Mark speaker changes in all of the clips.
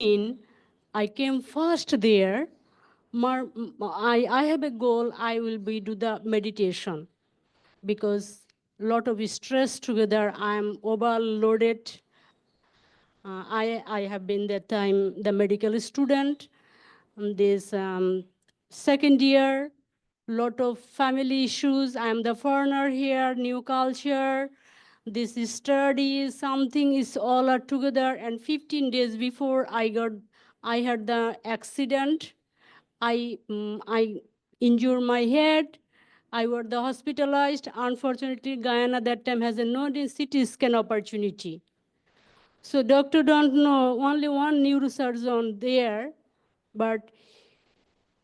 Speaker 1: 15, I came first there. I have a goal, I will be do the meditation because lot of stress together, I'm overloaded. I have been that time the medical student, this second year, lot of family issues. I'm the foreigner here, new culture, this study, something is all are together. And 15 days before I had the accident. I injured my head. I was the hospitalized. Unfortunately, Guyana that time has a no CT scan opportunity. So doctor don't know, only one neurosurgeon there, but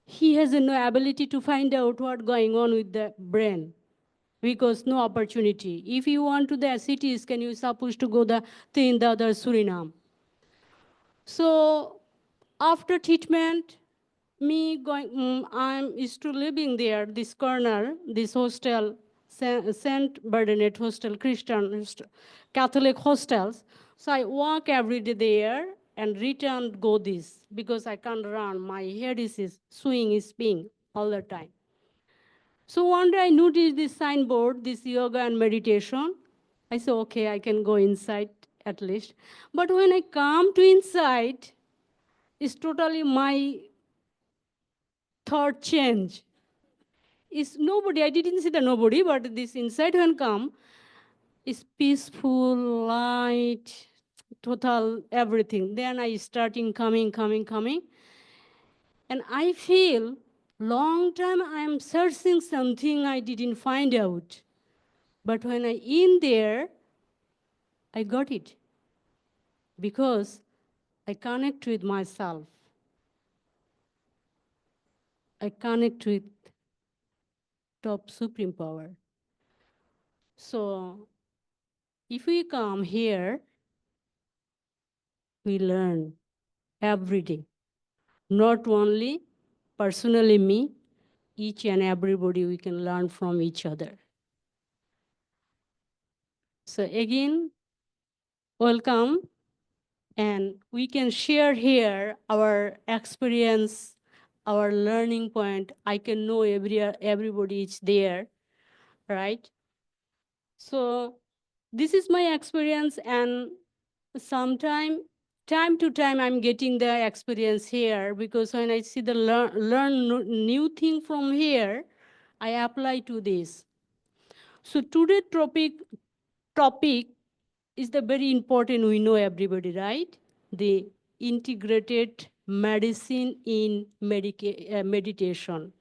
Speaker 1: he has no ability to find out what's going on with the brain because no opportunity. If you want to the cities, can you supposed to go in the other Suriname? So after treatment, I'm used to living there, this corner, this hostel, Saint Bernadette Hostel, Catholic hostels. So I walk every day there and return go this because I can't run. My head is swing is spinning all the time. So one day I noticed this signboard, this yoga and meditation. I said, okay, I can go inside at least. But when I come to inside, it's totally my thought change. Is nobody, I didn't see the nobody, but this inside when come is peaceful, light, total everything. Then I starting coming. And I feel long time I'm searching something I didn't find out. But when I in there, I got it. Because I connect with myself. I connect with top supreme power. So if we come here, we learn every day. Not only personally me, each and everybody we can learn from each other. So again, welcome, and we can share here our experience, our learning point. I can know everybody is there, right? So this is my experience, and sometime time to time I'm getting the experience here because when I see the learn new thing from here, I apply to this. So today topic is the very important, we know everybody, right? The integrated medicine in meditation.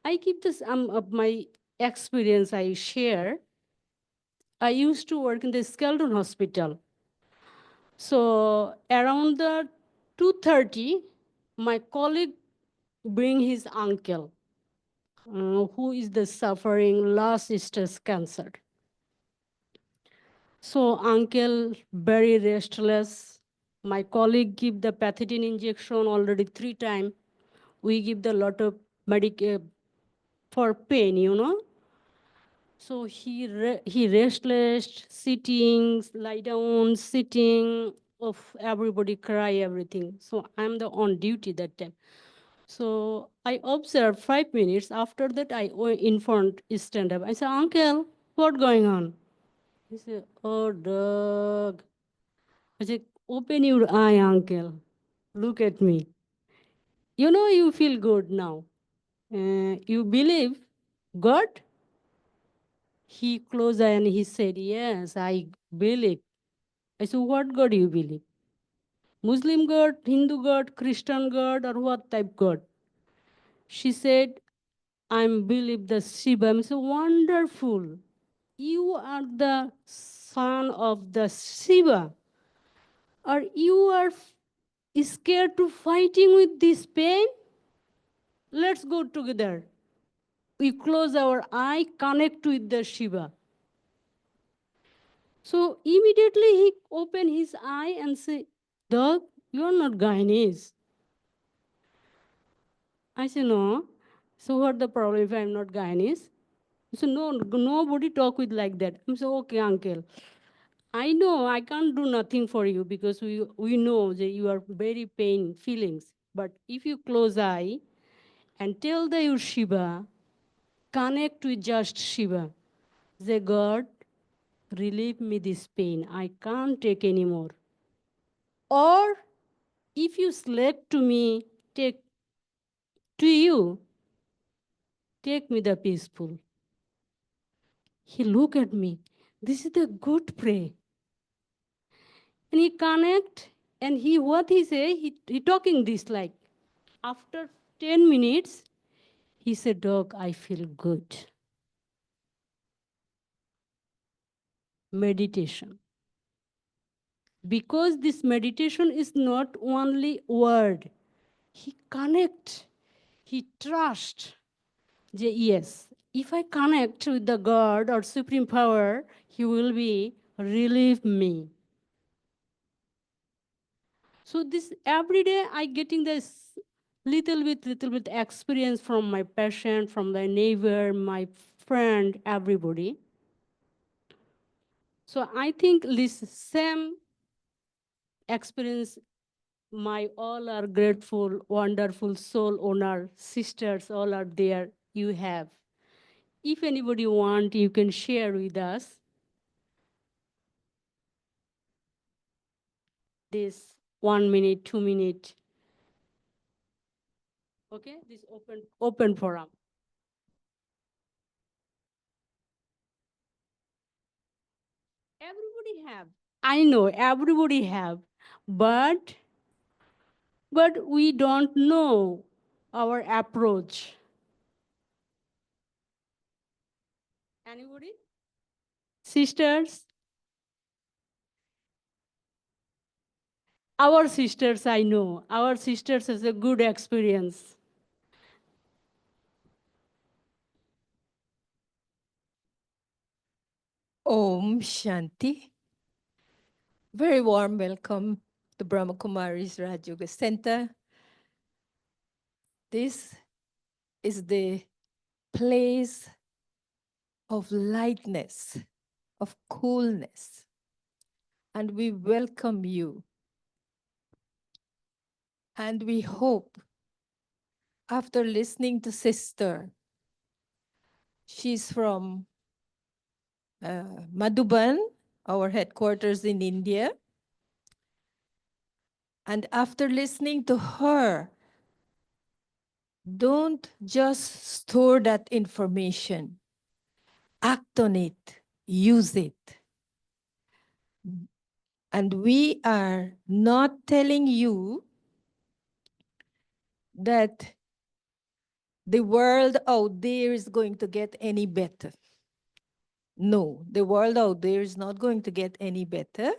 Speaker 1: I give this of my experience I share. I used to work in the Skeldon Hospital. So around the 2:30, my colleague bring his uncle, who is the suffering last stage cancer. So uncle very restless. My colleague give the pethidine injection already 3 times. We give the lot of medic for pain. So he restless, sitting, lie down, sitting. Of everybody cry everything. So I'm the on duty that time. So I observed 5 minutes. After that, I informed stand up. I said, Uncle, what going on? He said, oh, dog. I said, open your eye, uncle. Look at me. You know you feel good now. You believe God? He closed eye and he said, yes, I believe. I said, what God you believe? Muslim God, Hindu God, Christian God, or what type God? She said, I believe the Shiva. I said, wonderful. You are the son of the Shiva. Or you are scared to fighting with this pain? Let's go together. We close our eye, connect with the Shiva. So immediately he opened his eye and said, Dog, you're not Guyanese. I said, no. So what the problem if I'm not Guyanese? He said, no, nobody talk with like that. I said, okay, uncle. I know I can't do nothing for you because we know that you are very pain feelings. But if you close eye and tell the your Shiva, connect with just Shiva. The God, relieve me this pain. I can't take anymore. Or if you select to me, take to you, take me the peaceful. He look at me. This is the good pray. And he connect and he what he say, he talking this like after 10 minutes, he said, Doc, I feel good. Meditation. Because this meditation is not only word. He connect, he trust. Yes, if I connect with the God or supreme power, he will be relieve me. So this every day I getting this little bit experience from my patient, from my neighbor, my friend, everybody. So I think this same experience, my all are grateful, wonderful soul owner, sisters, all are there, you have. If anybody want, you can share with us this 1 minute, 2 minute. Okay, this open forum. Everybody have. I know everybody have, but we don't know our approach. Anybody? Sisters? Our sisters, I know. Our sisters has a good experience.
Speaker 2: Om Shanti. Very warm welcome to Brahma Kumari's Raj Yoga Center. This is the place of lightness, of coolness, and we welcome you. And we hope, after listening to Sister, she's from Madhuban, our headquarters in India. And after listening to her, don't just store that information. Act on it, use it. And we are not telling you that the world out there is going to get any better. No, the world out there is not going to get any better.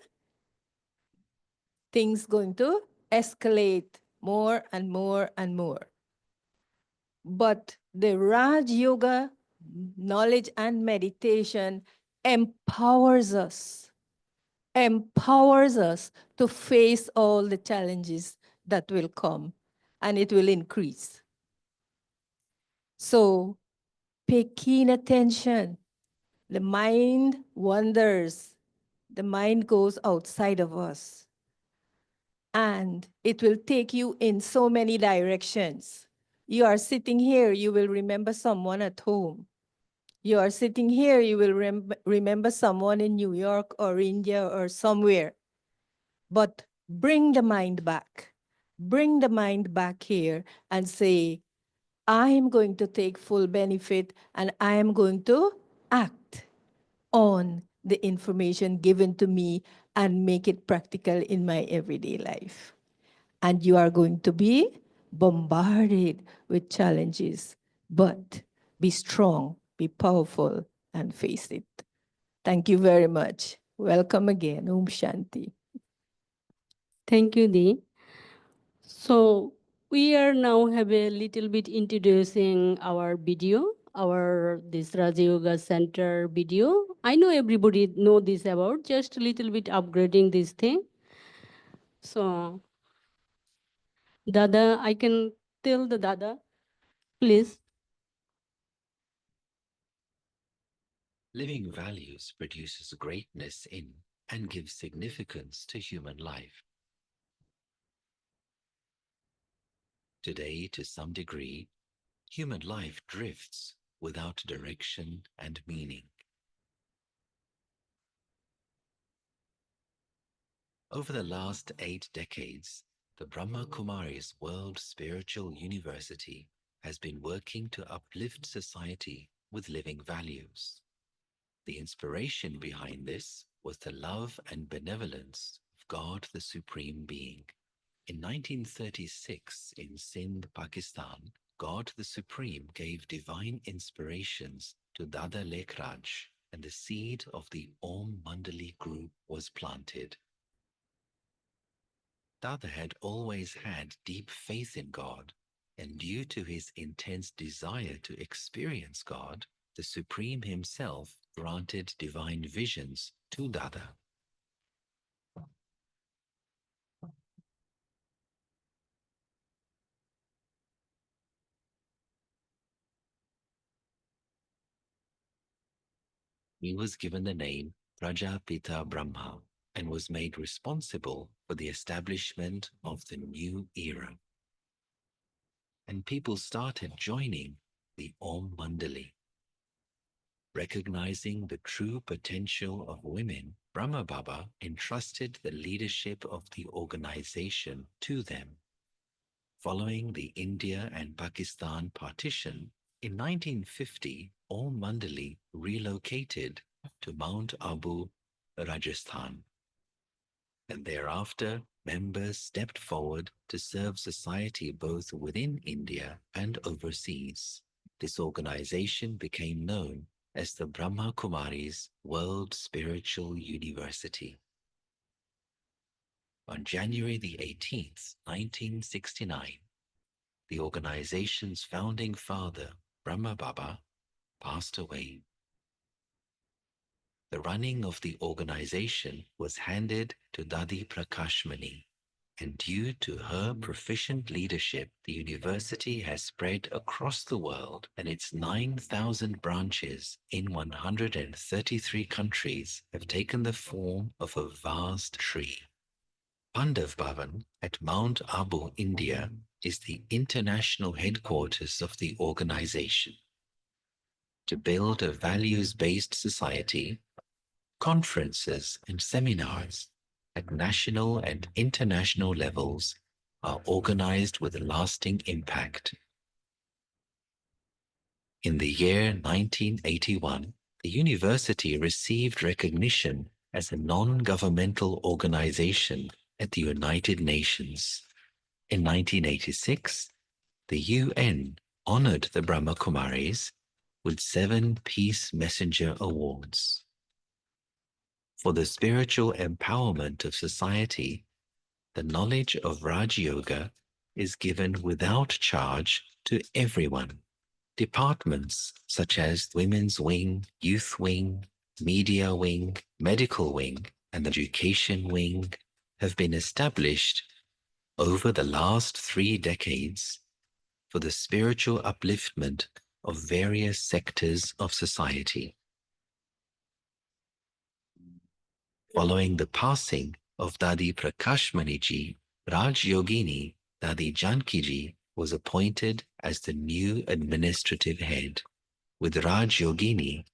Speaker 2: Things going to escalate more and more and more. But the Raj Yoga knowledge and meditation empowers us to face all the challenges that will come, and it will increase. So pay keen attention. The mind wanders. The mind goes outside of us. And it will take you in so many directions. You are sitting here, you will remember someone at home. You are sitting here, you will remember someone in New York or India or somewhere. But bring the mind back. Bring the mind back here and say, I am going to take full benefit and I am going to act on the information given to me and make it practical in my everyday life. And you are going to be bombarded with challenges, but be strong, be powerful, and face it. Thank you very much. Welcome again. Om Shanti.
Speaker 1: Thank you, Dee. So we are now have a little bit introducing our video, our this Raja Yoga Center video. I know everybody know this about, just a little bit upgrading this thing. So Dada, I can tell the Dada, please.
Speaker 3: Living values produces greatness in. and give significance to human life. Today, to some degree, human life drifts without direction and meaning. Over the last 8 decades, the Brahma Kumaris World Spiritual University has been working to uplift society with living values. The inspiration behind this was the love and benevolence of God the Supreme Being. In 1936, in Sindh, Pakistan, God the Supreme gave divine inspirations to Dada Lekhraj, and the seed of the Om Mandali group was planted. Dada had always had deep faith in God, and due to his intense desire to experience God, the Supreme himself granted divine visions to Dada. He was given the name Prajapita Brahma and was made responsible for the establishment of the new era. And people started joining the Om Mandali. Recognizing the true potential of women, Brahma Baba entrusted the leadership of the organization to them. Following the India and Pakistan partition, in 1950, Om Mandali relocated to Mount Abu, Rajasthan. And thereafter, members stepped forward to serve society both within India and overseas. This organization became known as the Brahma Kumaris World Spiritual University. On January the 18th, 1969, the organization's founding father, Brahma Baba, passed away. The running of the organization was handed to Dadi Prakashmani, and due to her proficient leadership, the university has spread across the world, and its 9,000 branches in 133 countries have taken the form of a vast tree. Pandav Bhavan at Mount Abu, India, is the international headquarters of the organization. To build a values-based society, conferences and seminars at national and international levels are organized with lasting impact. In the year 1981, the university received recognition as a non-governmental organization at the United Nations. In 1986, the UN honored the Brahma Kumaris with 7 Peace Messenger Awards. For the spiritual empowerment of society, the knowledge of Raj Yoga is given without charge to everyone. Departments such as Women's Wing, Youth Wing, Media Wing, Medical Wing, and Education Wing have been established over the last 3 decades for the spiritual upliftment of various sectors of society. Following the passing of Dadi Prakashmani ji, Raj Yogini Dadi Janki ji was appointed as the new administrative head, with Raj Yogini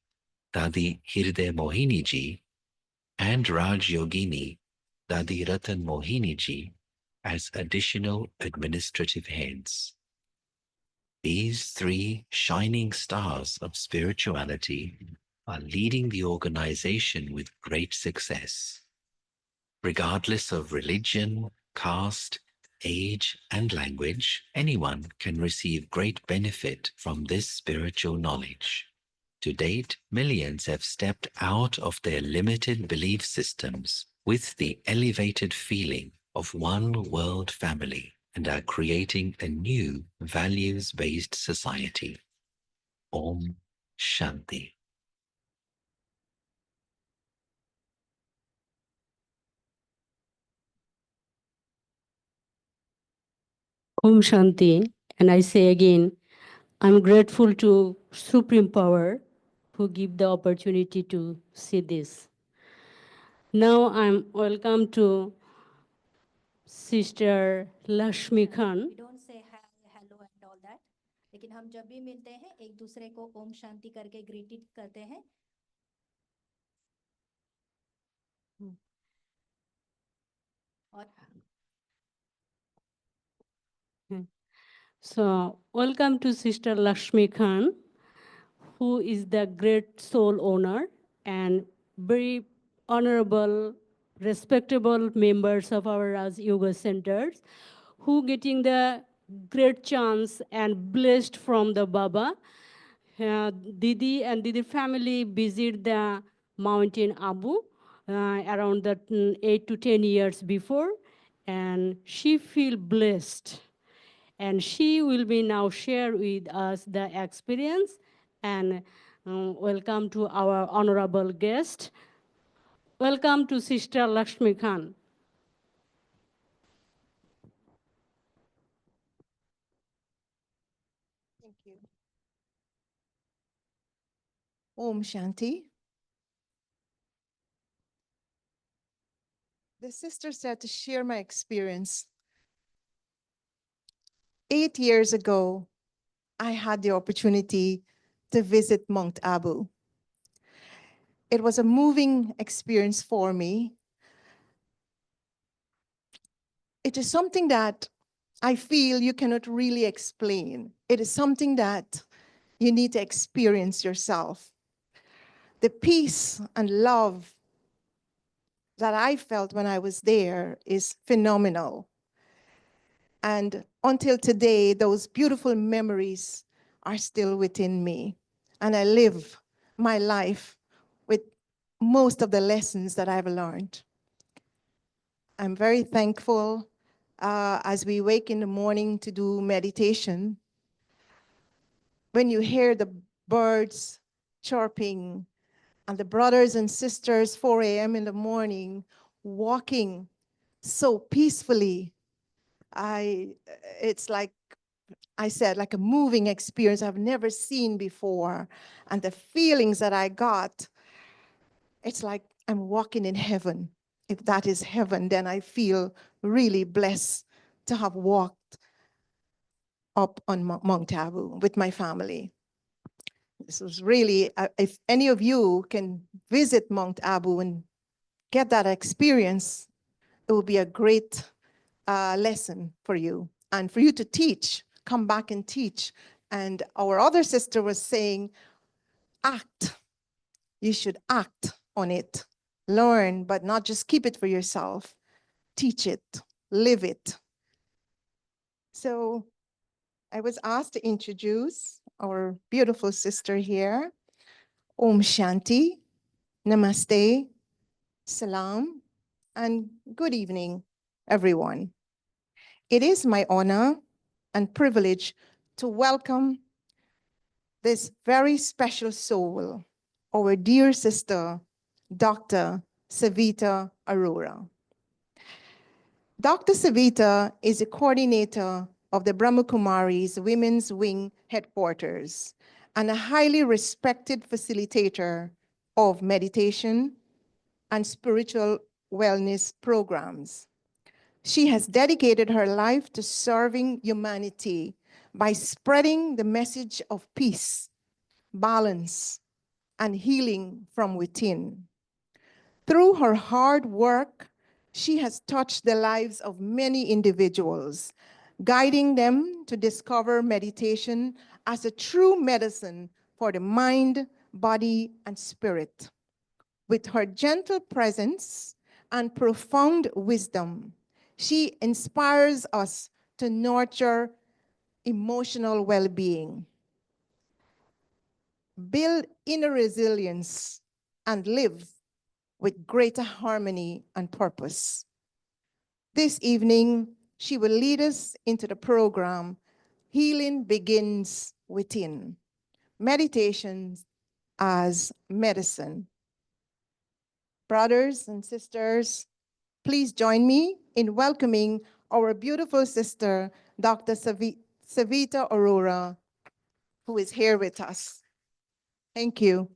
Speaker 3: Dadi Hirde Mohini ji and Raj Yogini Dadi Ratan Mohini ji as additional administrative heads. These 3 shining stars of spirituality are leading the organization with great success. Regardless of religion, caste, age, and language, anyone can receive great benefit from this spiritual knowledge. To date, millions have stepped out of their limited belief systems with the elevated feeling of one world family and are creating a new values-based society. Om Shanti.
Speaker 1: Om Shanti. And I say again, I'm grateful to Supreme Power who give the opportunity to see this. Now I'm welcome to Sister Lashmi Khan.
Speaker 4: We don't say hello and all that. लेकिन हम जब भी मिलते हैं एक दूसरे को ओम शांति करके ग्रीटिंग करते हैं. और
Speaker 1: So, welcome to Sister Lashmi Khan, who is the great soul owner and very honorable, respectable members of our Raj Yoga centers, who getting the great chance and blessed from the Baba. Didi and Didi family visit the mountain Abu around 8 to 10 years before, and she feel blessed. And she will be now share with us the experience. And welcome to our honorable guest. Welcome to Sister Lakshmi Khan.
Speaker 5: Thank you. Om Shanti. The sister said to share my experience. 8 years ago, I had the opportunity to visit Mount Abu. It was a moving experience for me. It is something that I feel you cannot really explain. It is something that you need to experience yourself. The peace and love that I felt when I was there is phenomenal. And until today, those beautiful memories are still within me. And I live my life with most of the lessons that I've learned. I'm very thankful as we wake in the morning to do meditation. When you hear the birds chirping and the brothers and sisters 4 a.m. in the morning walking so peacefully, it's like I said, like a moving experience I've never seen before. And the feelings that I got, it's like I'm walking in heaven. If that is heaven, then I feel really blessed to have walked up on Mount Abu with my family. This was really, if any of you can visit Mount Abu and get that experience, it will be a great lesson for you and for you to teach, come back and teach. And our other sister was saying, act. You should act on it. Learn, but not just keep it for yourself. Teach it, live it. So I was asked to introduce our beautiful sister here. Om Shanti, Namaste, Salam, and good evening, everyone. It is my honor and privilege to welcome this very special soul, our dear sister, Dr. Savita Arora. Dr. Savita is a coordinator of the Brahma Kumaris Women's Wing headquarters and a highly respected facilitator of meditation and spiritual wellness programs. She has dedicated her life to serving humanity by spreading the message of peace, balance, and healing from within. Through her hard work, she has touched the lives of many individuals, guiding them to discover meditation as a true medicine for the mind, body, and spirit. With her gentle presence and profound wisdom, she inspires us to nurture emotional well-being, build inner resilience, and live with greater harmony and purpose. This evening, she will lead us into the program, Healing Begins Within, Meditations as Medicine. Brothers and sisters, please join me in welcoming our beautiful sister, Dr. Savita Arora, who is here with us. Thank you.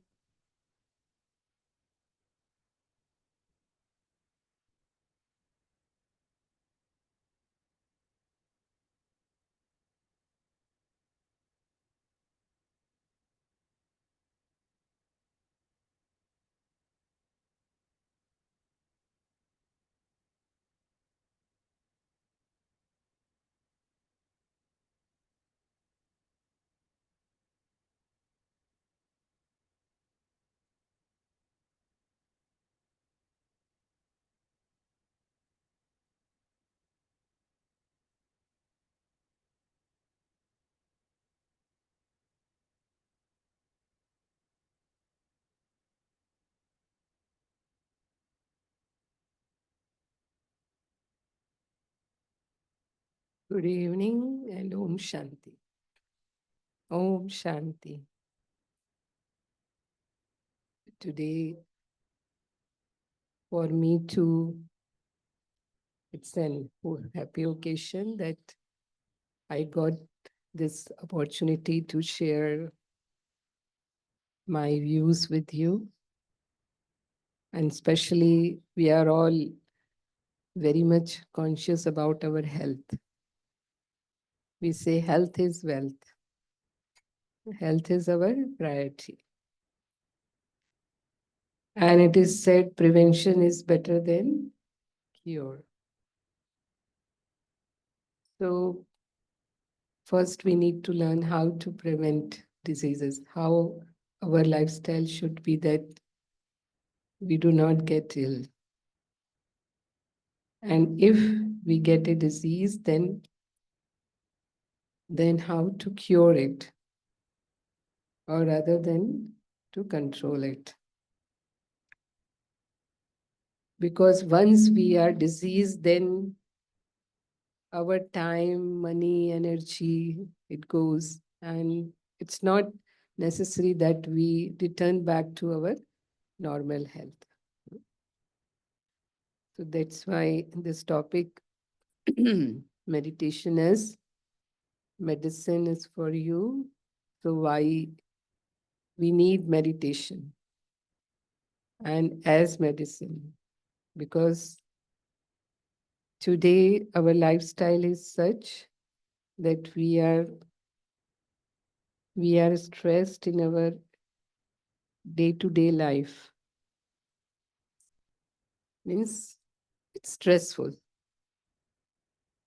Speaker 6: Good evening and Om Shanti. Om Shanti. Today, for me too, it's an happy occasion that I got this opportunity to share my views with you. And especially, we are all very much conscious about our health. We say health is wealth. Health is our priority. And it is said prevention is better than cure. So, first, we need to learn how to prevent diseases, how our lifestyle should be that we do not get ill. And if we get a disease, then how to cure it, or rather than to control it. Because once we are diseased, then our time, money, energy, it goes. And it's not necessary that we return back to our normal health. So that's why this topic, meditation is medicine is for you. So why we need meditation and as medicine? Because today our lifestyle is such that we are stressed in our day-to-day life. Means it's stressful.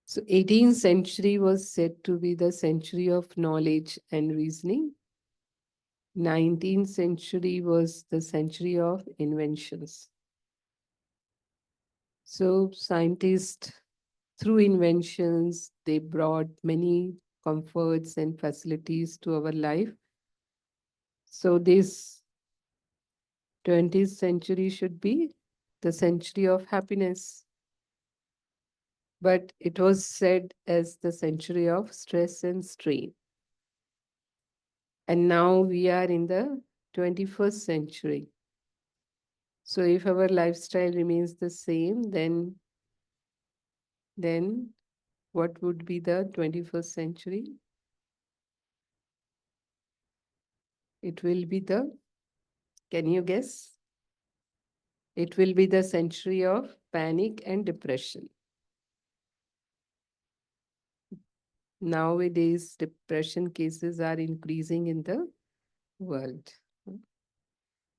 Speaker 6: So 18th century was said to be the century of knowledge and reasoning. 19th century was the century of inventions. So scientists, through inventions, they brought many comforts and facilities to our life. So this 20th century should be the century of happiness. But it was said as the century of stress and strain. And now we are in the 21st century. So if our lifestyle remains the same, then what would be the 21st century? It will be can you guess? It will be the century of panic and depression. Nowadays, depression cases are increasing in the world.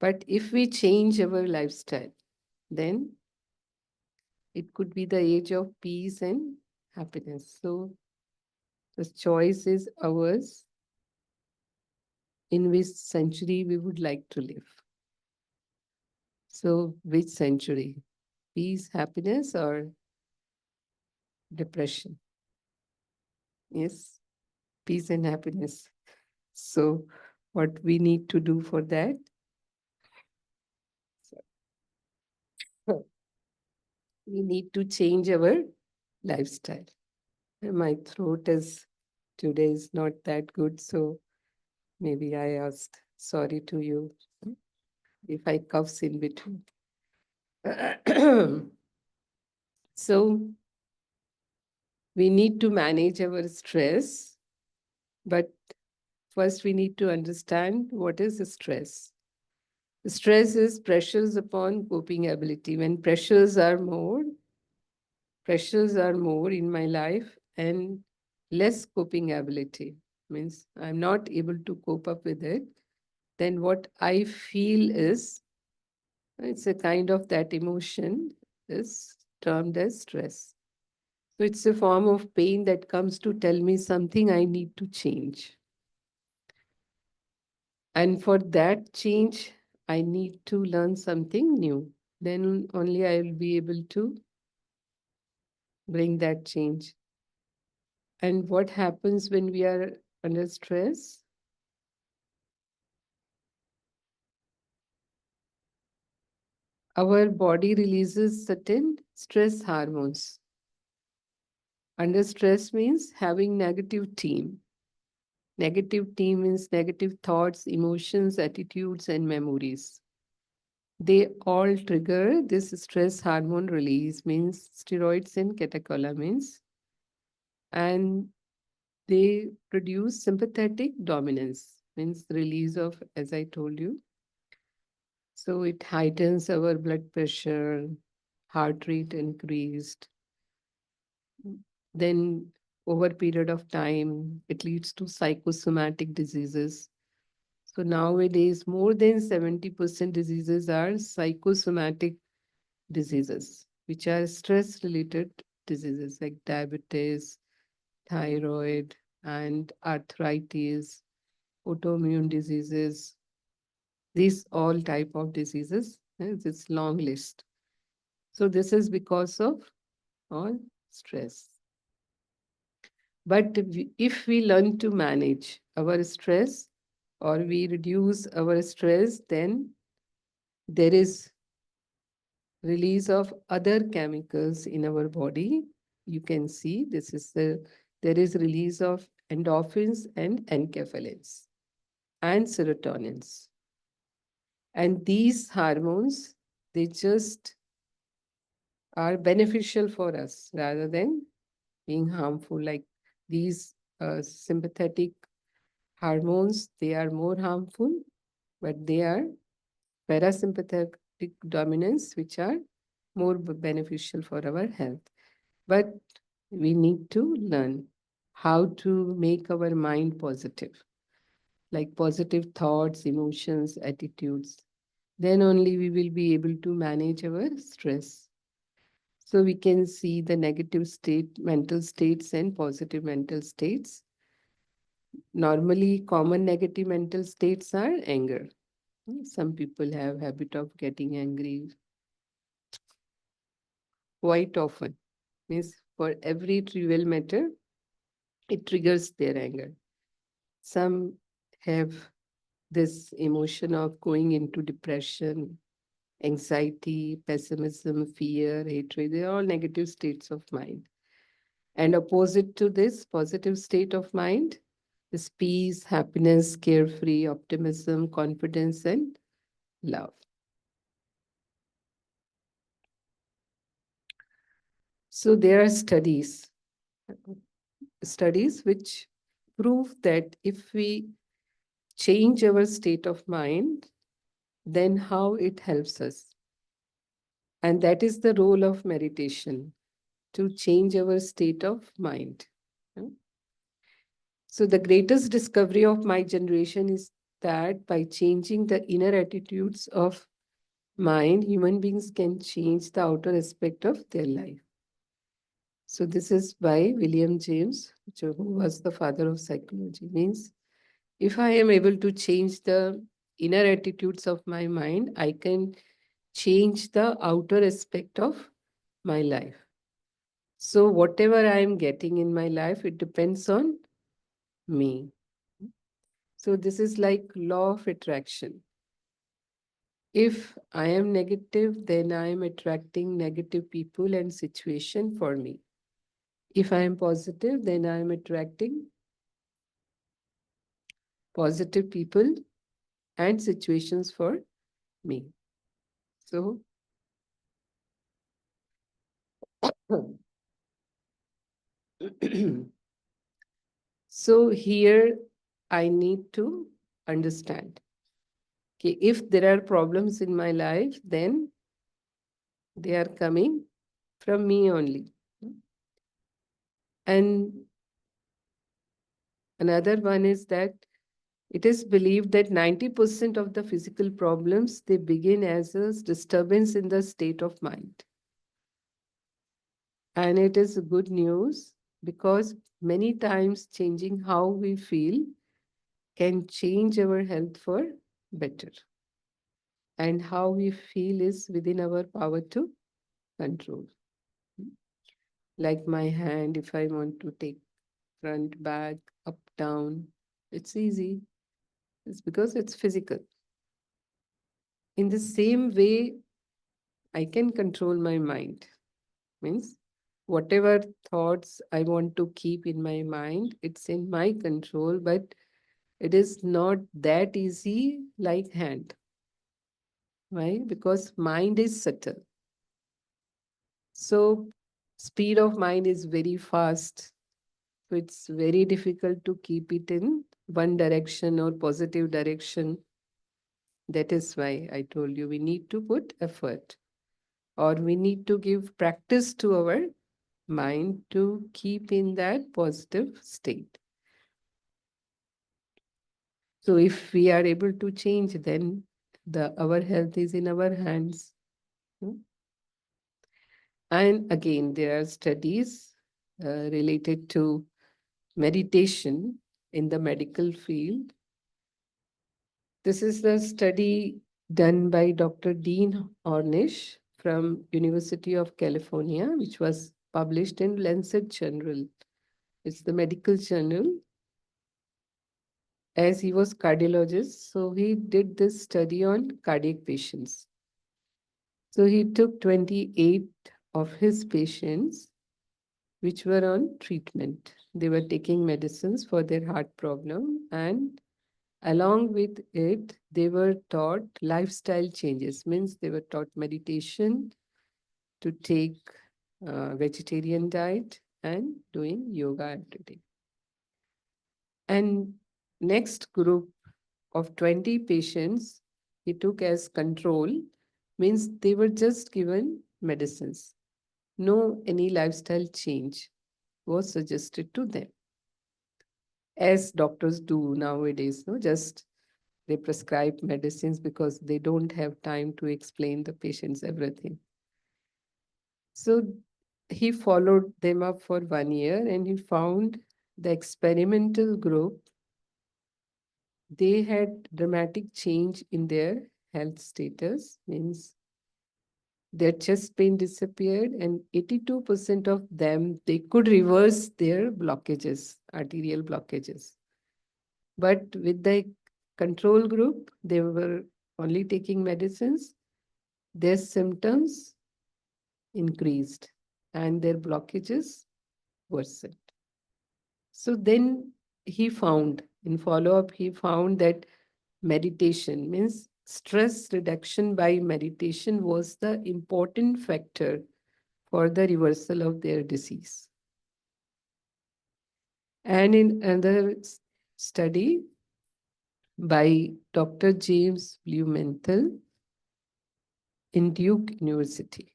Speaker 6: But if we change our lifestyle, then it could be the age of peace and happiness. So the choice is ours in which century we would like to live. So, which century? Peace, happiness, or depression? Yes, peace and happiness. So, what we need to do for that? We need to change our lifestyle. My throat is today is not that good, so maybe I asked sorry to you if I coughs in between. So we need to manage our stress, but first we need to understand what is stress. Stress is pressures upon coping ability. When pressures are more in my life and less coping ability, means I'm not able to cope up with it, then what I feel is, it's a kind of that emotion is termed as stress. So it's a form of pain that comes to tell me something I need to change. And for that change, I need to learn something new. Then only I will be able to bring that change. And what happens when we are under stress? Our body releases certain stress hormones. Under stress means having negative team. Negative team means negative thoughts, emotions, attitudes, and memories. They all trigger this stress hormone release, means steroids and catecholamines, and they produce sympathetic dominance, means release of, as I told you. So it heightens our blood pressure, heart rate increased. Then over a period of time, it leads to psychosomatic diseases. So nowadays, more than 70% diseases are psychosomatic diseases, which are stress-related diseases like diabetes, thyroid, and arthritis, autoimmune diseases. These all type of diseases. It's long list. So this is because of all stress. But if we learn to manage our stress or we reduce our stress, then there is release of other chemicals in our body. You can see there is release of endorphins and enkephalins and serotonins. And these hormones, they just are beneficial for us rather than being harmful. Like these sympathetic hormones, they are more harmful, but they are parasympathetic dominance, which are more beneficial for our health. But we need to learn how to make our mind positive, like positive thoughts, emotions, attitudes. Then only we will be able to manage our stress. So we can see the negative state, mental states and positive mental states. Normally, common negative mental states are anger. Some people have habit of getting angry quite often. Means for every trivial matter, it triggers their anger. Some have this emotion of going into depression, anxiety, pessimism, fear, hatred. They are all negative states of mind. And opposite to this positive state of mind is peace, happiness, carefree, optimism, confidence, and love. So there are studies which prove that if we change our state of mind, then how it helps us. And that is the role of meditation, to change our state of mind. So the greatest discovery of my generation is that by changing the inner attitudes of mind, human beings can change the outer aspect of their life. So this is by William James, who was the father of psychology. Means if I am able to change the inner attitudes of my mind, I can change the outer aspect of my life. So whatever I am getting in my life, it depends on me. So this is like law of attraction. If I am negative, then I am attracting negative people and situation for me. If I am positive, then I am attracting positive people and situations for me. So, so here I need to understand. Okay, if there are problems in my life, then they are coming from me only. And another one is that it is believed that 90% of the physical problems, they begin as a disturbance in the state of mind. And it is good news because many times changing how we feel can change our health for better. And how we feel is within our power to control. Like my hand, if I want to take front, back, up, down, it's easy. It's because it's physical. In the same way, I can control my mind. Means whatever thoughts I want to keep in my mind, it's in my control, but it is not that easy like hand. Why? Because mind is subtle. So speed of mind is very fast. So it's very difficult to keep it in one direction or positive direction. That is why I told you we need to put effort, or we need to give practice to our mind to keep in that positive state. So if we are able to change, then our health is in our hands. Hmm? And again, there are studies related to meditation in the medical field. This is the study done by Dr. Dean Ornish from University of California, which was published in Lancet Journal. It's the medical journal. As he was cardiologist, so he did this study on cardiac patients. So he took 28 of his patients which were on treatment. They were taking medicines for their heart problem, and along with it, they were taught lifestyle changes, means they were taught meditation, to take vegetarian diet, and doing yoga every day. And next group of 20 patients he took as control, means they were just given medicines. No any lifestyle change was suggested to them, as doctors do nowadays. No, just they prescribe medicines because they don't have time to explain the patients everything. So he followed them up for 1 year, and he found the experimental group, they had dramatic change in their health status, means their chest pain disappeared, and 82% of them, they could reverse their blockages, arterial blockages. But with the control group, they were only taking medicines, their symptoms increased and their blockages worsened. So then he found, in follow-up, he found that meditation, means stress reduction by meditation, was the important factor for the reversal of their disease. And in another study by Dr. James Blumenthal in Duke University,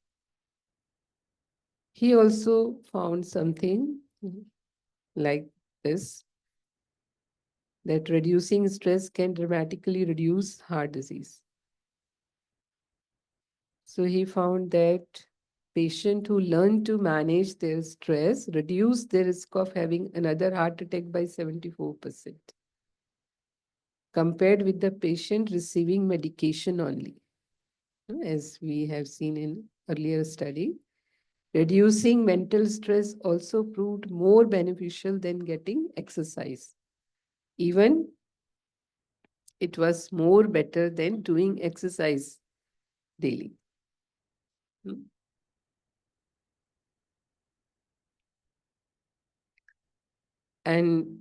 Speaker 6: he also found something like this, that reducing stress can dramatically reduce heart disease. So he found that patients who learn to manage their stress reduce their risk of having another heart attack by 74%, compared with the patient receiving medication only. As we have seen in earlier study, reducing mental stress also proved more beneficial than getting exercise. Even it was more better than doing exercise daily. And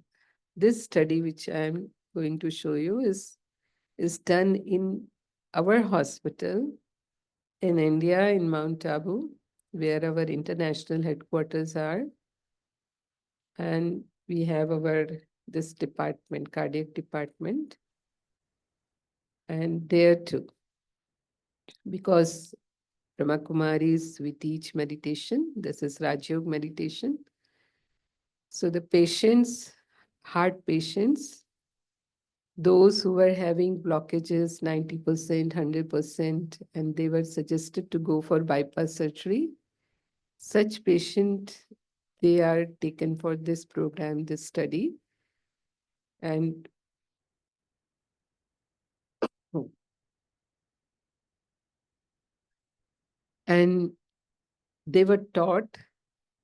Speaker 6: this study, which I'm going to show you, is done in our hospital in India, in Mount Abu, where our international headquarters are. And we have this department, cardiac department. And there too, because Brahma Kumaris, we teach meditation. This is Rajyog meditation. So the patients, heart patients, those who were having blockages 90%, 100%, and they were suggested to go for bypass surgery, such patient, they are taken for this program, this study. And and they were taught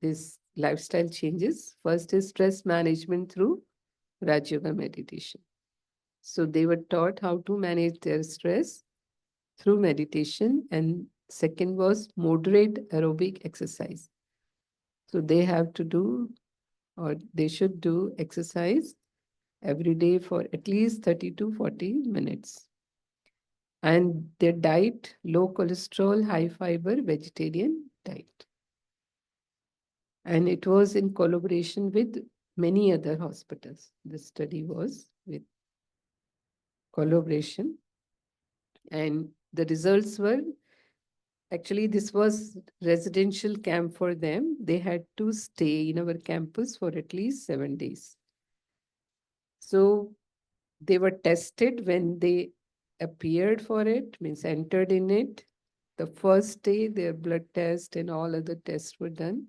Speaker 6: this lifestyle changes. First is stress management through Raj Yoga meditation. So they were taught how to manage their stress through meditation. And second was moderate aerobic exercise. So they have to do, or they should do exercise every day for at least 30 to 40 minutes. And their diet, low cholesterol, high fiber, vegetarian diet. And it was in collaboration with many other hospitals. The study was with collaboration. And the results were, actually, this was residential camp for them. They had to stay in our campus for at least 7 days. So they were tested when they appeared for it, means entered in it. The first day, their blood test and all other tests were done.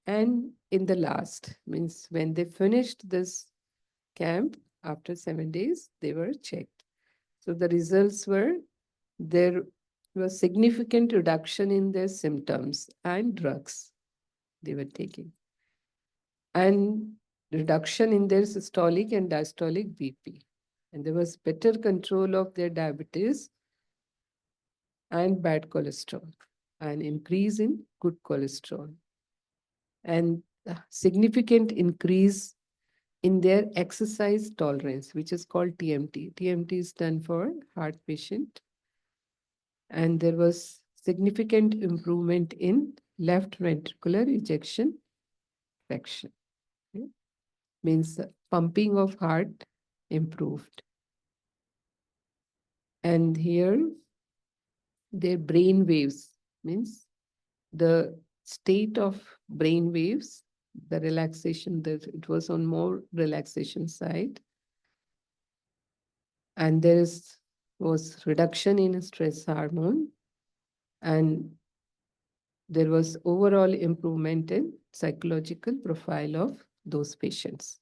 Speaker 6: And in the last, means when they finished this camp, after 7 days, they were checked. So the results were there was significant reduction in their symptoms and drugs they were taking, and reduction in their systolic and diastolic BP. And there was better control of their diabetes and bad cholesterol, and increase in good cholesterol, and a significant increase in their exercise tolerance, which is called TMT. TMT is done for heart patient. And there was significant improvement in left ventricular ejection fraction. Okay? Means pumping of heart improved. And here, their brain waves, means the state of brain waves, the relaxation, that it was on more relaxation side. And was reduction in stress hormone, and there was overall improvement in psychological profile of those patients.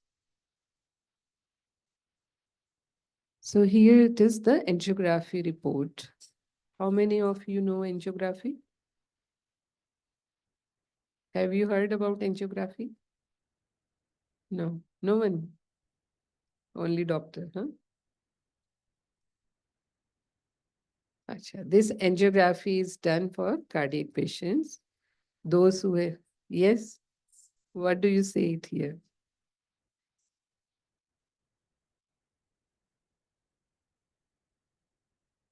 Speaker 6: So here it is, the angiography report. How many of you know angiography? Have you heard about angiography? No, no one. Only doctor, huh? Achha. This angiography is done for cardiac patients. Those who have, yes. What do you say it here?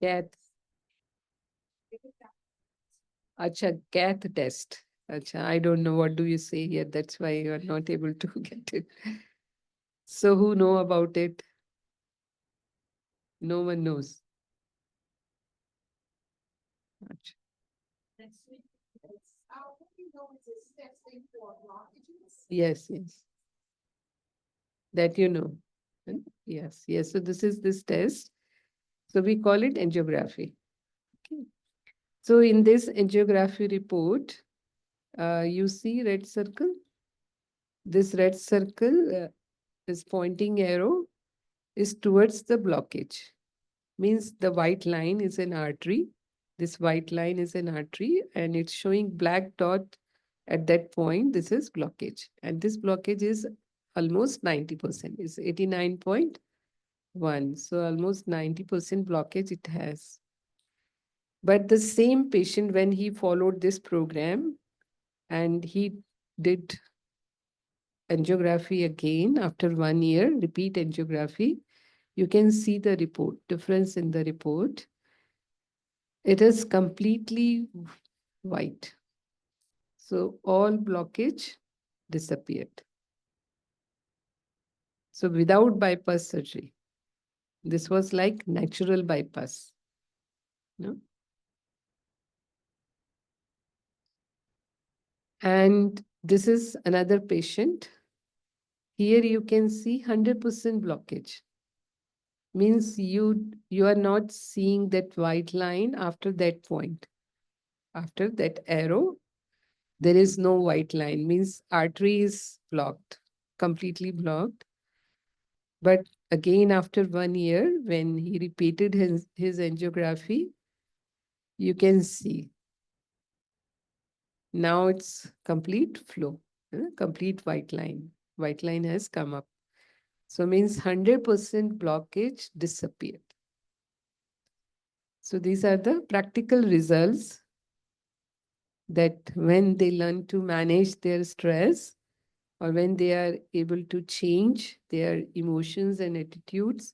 Speaker 6: Cath. Acha, cath test. Acha, I don't know what do you say here. That's why you are not able to get it. So who know about it? No one knows. Acha. Yes, yes. That you know. Yes, yes. So this is this test. So we call it angiography. Okay. So in this angiography report, you see red circle. This red circle, this pointing arrow is towards the blockage. Means the white line is an artery. This white line is an artery, and it's showing black dot at that point. This is blockage. And this blockage is almost 90%. It's 89.1. So almost 90% blockage it has. But the same patient, when he followed this program and he did angiography again after 1 year, repeat angiography, you can see the report, difference in the report. It is completely white. So all blockage disappeared. So without bypass surgery, this was like natural bypass. No? And this is another patient. Here you can see 100% blockage. Means you are not seeing that white line after that point. After that arrow, there is no white line, means artery is blocked, completely blocked. But again, after 1 year, when he repeated his angiography, you can see now it's complete flow, complete white line. White line has come up. So means 100% blockage disappeared. So these are the practical results that when they learn to manage their stress, or when they are able to change their emotions and attitudes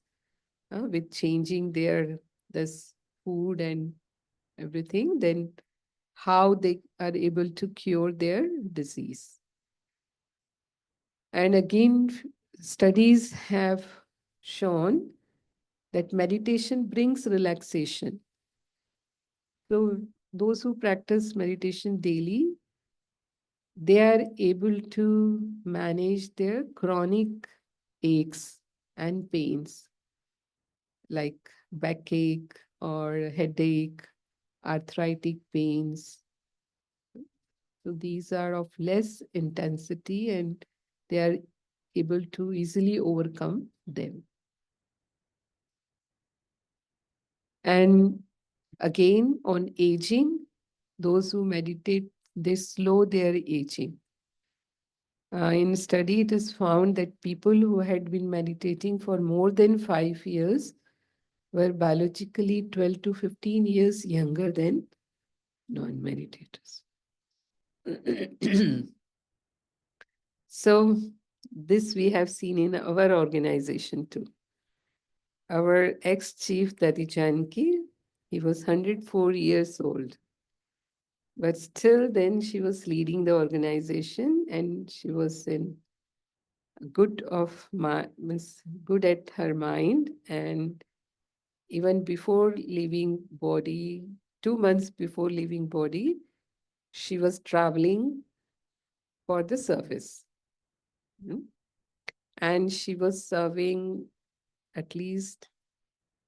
Speaker 6: with changing their this food and everything, then how they are able to cure their disease. And again, studies have shown that meditation brings relaxation. So those who practice meditation daily, they are able to manage their chronic aches and pains like backache or headache, arthritic pains. So these are of less intensity and they are able to easily overcome them. And again, on aging, those who meditate, they slow their aging. In study, it is found that people who had been meditating for more than 5 years were biologically 12 to 15 years younger than non-meditators. So this we have seen in our organization too. Our ex-chief Dadi Janki, he was 104 years old. But still then she was leading the organization and she was in good of means good at her mind. And even before leaving body, 2 months before leaving body, she was traveling for the service. And she was serving at least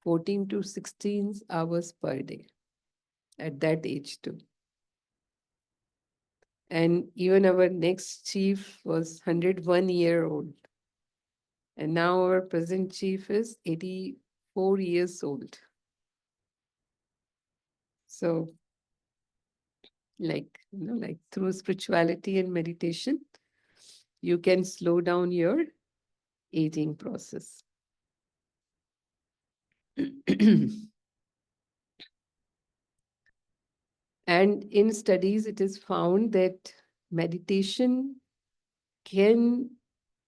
Speaker 6: 14 to 16 hours per day at that age too. And even our next chief was 101-year-old. And now our present chief is 84 years old. So like through spirituality and meditation, you can slow down your aging process. And in studies, it is found that meditation can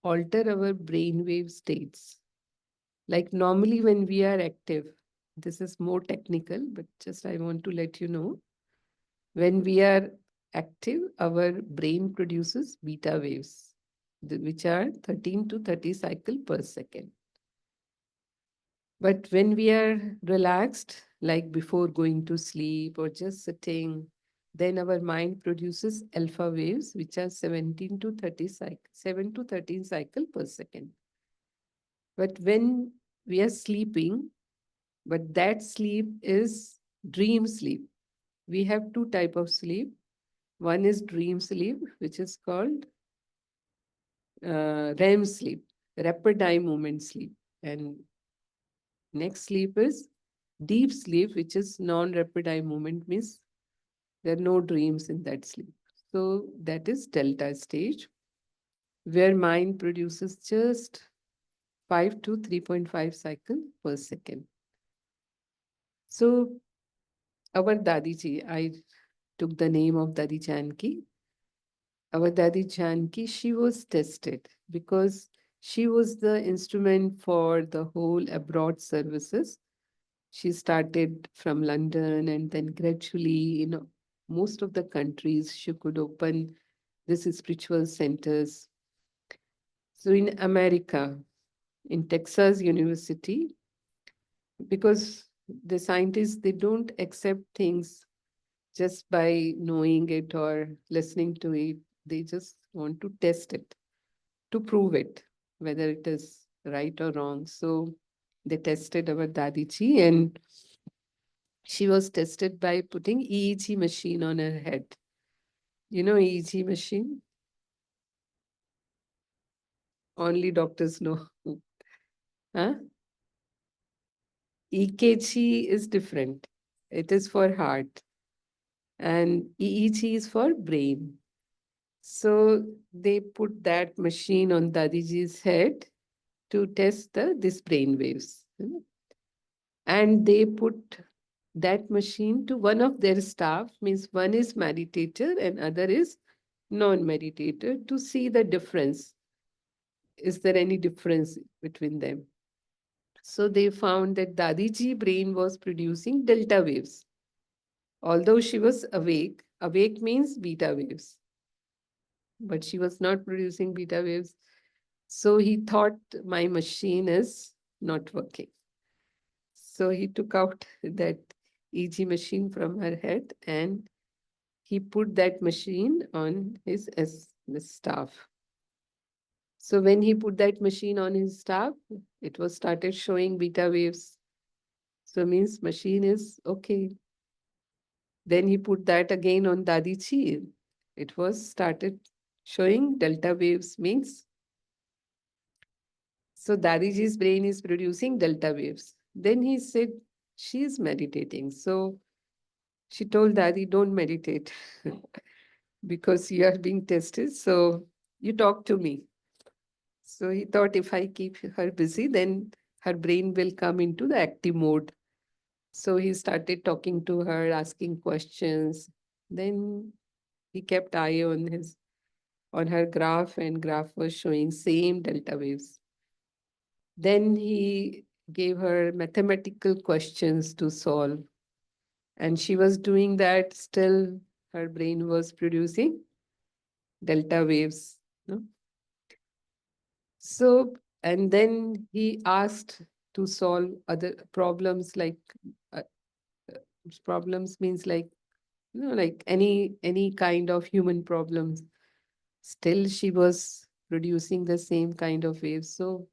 Speaker 6: alter our brainwave states. Like normally when we are active, this is more technical, but just I want to let you know, when we are active, our brain produces beta waves, which are 13 to 30 cycle per second. But when we are relaxed, like before going to sleep or just sitting, then our mind produces alpha waves, which are 17 to 30 cycle, 7 to 13 cycle per second. But when we are sleeping, but that sleep is dream sleep. We have two type of sleep. One is dream sleep, which is called REM sleep, rapid eye movement sleep. And next sleep is deep sleep, which is non-rapid eye movement, means there are no dreams in that sleep. So that is delta stage, where mind produces just 5 to 3.5 cycle per second. So our Dadiji, I took the name of Dadi Janki. Our Dadi Janki, she was tested because she was the instrument for the whole abroad services. She started from London and then gradually, most of the countries she could open these spiritual centers. So in America, in Texas University, because the scientists, they don't accept things just by knowing it or listening to it. They just want to test it, to prove it, whether it is right or wrong. So they tested our Dadiji and she was tested by putting EEG machine on her head. You know EEG machine? Only doctors know. Huh? EKG is different. It is for heart. And EEG is for brain. So they put that machine on Dadiji's head to test this brain waves. And they put that machine to one of their staff, means one is meditator and other is non-meditator, to see the difference. Is there any difference between them? So they found that Dadiji brain was producing delta waves. Although she was awake, awake means beta waves, but she was not producing beta waves. So he thought my machine is not working. So he took out that EG machine from her head and he put that machine on his the staff. So when he put that machine on his staff, it was started showing beta waves. So means machine is okay. Then he put that again on Dadichi. It was started showing delta waves, means so Dadiji's brain is producing delta waves. Then he said, she is meditating. So she told Dadi, don't meditate because you are being tested. So you talk to me. So he thought if I keep her busy, then her brain will come into the active mode. So he started talking to her, asking questions. Then he kept eye on her graph, and graph was showing same delta waves. Then he gave her mathematical questions to solve. And she was doing that, still her brain was producing delta waves. No? So, and then he asked to solve other problems, like uh, problems means like, like any kind of human problems. Still she was producing the same kind of waves. So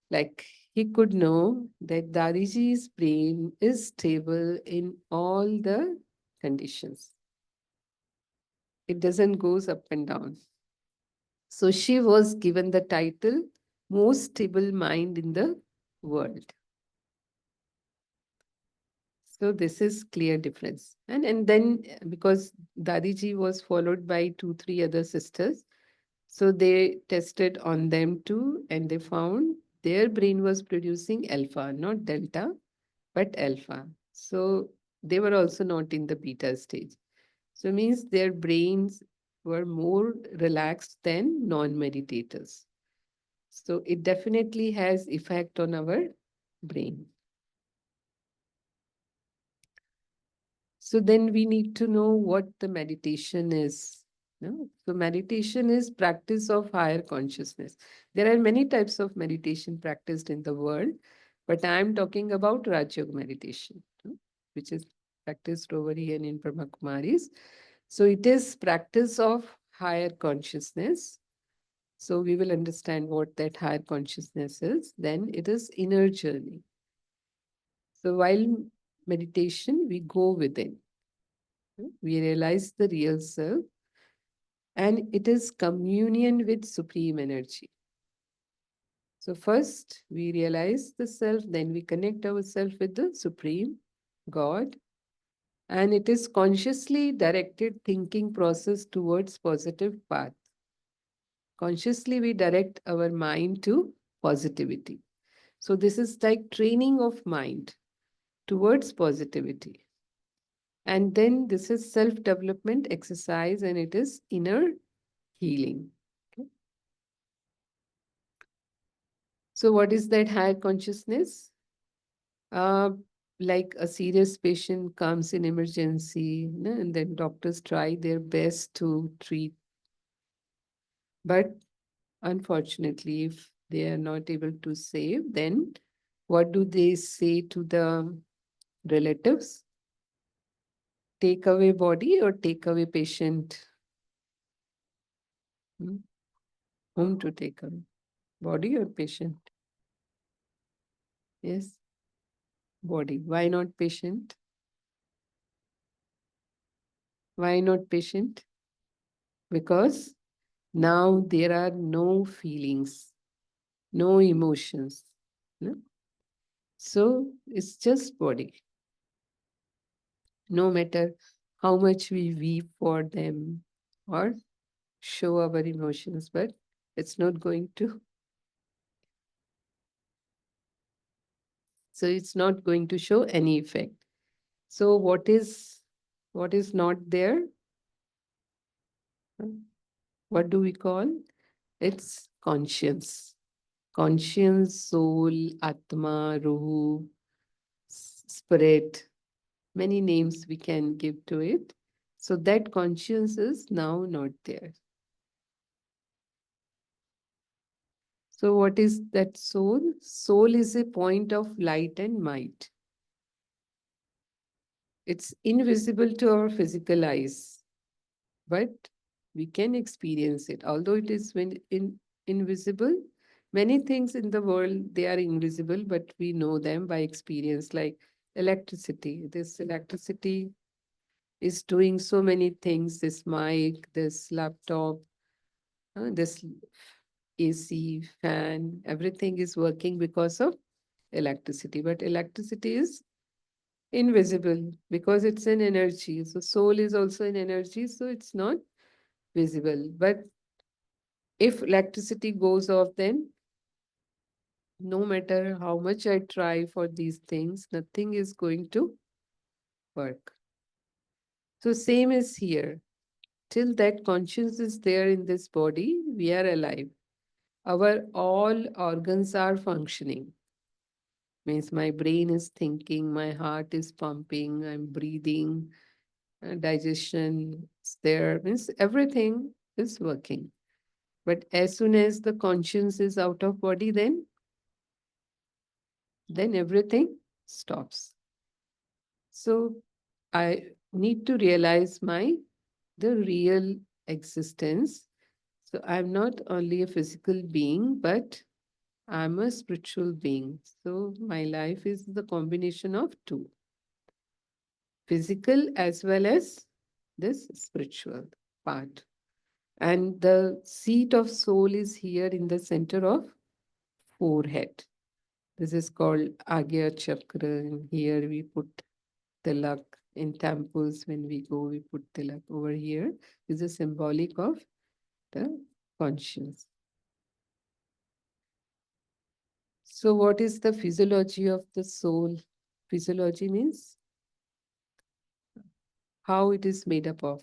Speaker 6: like he could know that Dadiji's brain is stable in all the conditions. It doesn't goes up and down. So she was given the title most stable mind in the world. So this is clear difference. And then because Dadiji was followed by 2, 3 other sisters, so they tested on them too, and they found their brain was producing alpha, not delta, but alpha. So they were also not in the beta stage. So means their brains were more relaxed than non-meditators. So it definitely has effect on our brain. So then we need to know what the meditation is. No? So meditation is practice of higher consciousness. There are many types of meditation practiced in the world, but I am talking about Raj Yoga meditation, which is practiced over here in Brahma Kumaris. So it is practice of higher consciousness. So we will understand what that higher consciousness is. Then it is inner journey. So while meditation, we go within. We realize the real self, and it is communion with supreme energy. So first we realize the self, then we connect ourselves with the supreme God, and it is consciously directed thinking process towards positive path. Consciously we direct our mind to positivity. So this is like training of mind towards positivity. And then this is self-development exercise, and it is inner healing. Okay. So what is that higher consciousness? Uh, like a serious patient comes in emergency, and then doctors try their best to treat. But unfortunately, if they are not able to save, then what do they say to the relatives? Take away body or take away patient? Whom to take away? Body or patient? Yes, body. Why not patient? Why not patient? Because now there are no feelings, no emotions. No? So it's just body. No matter how much we weep for them or show our emotions, but it's not going to. So it's not going to show any effect. So what is not there? What do we call? It's conscience. Conscience, soul, Atma, Ruhu, spirit. Many names we can give to it. So that conscience is now not there. So what is that soul? Soul is a point of light and might. It's invisible to our physical eyes, but we can experience it. Although it is invisible, many things in the world, they are invisible, but we know them by experience, like electricity. This electricity is doing so many things, this mic, this laptop, this AC, fan, everything is working because of electricity. But electricity is invisible because it's an energy. So soul is also an energy, so it's not visible. But if electricity goes off, then no matter how much I try for these things, nothing is going to work. So same is here. Till that conscience is there in this body, we are alive. Our all organs are functioning. Means my brain is thinking, my heart is pumping, I'm breathing, digestion is there. Means everything is working. But as soon as the conscience is out of body, then everything stops. So I need to realize the real existence. So I'm not only a physical being, but I'm a spiritual being. So my life is the combination of two, physical as well as this spiritual part. And the seat of soul is here in the center of forehead. This is called Agya Chakra. And here we put tilak. In temples, when we go, we put tilak over here. This is symbolic of the conscience. So what is the physiology of the soul? Physiology means how it is made up of.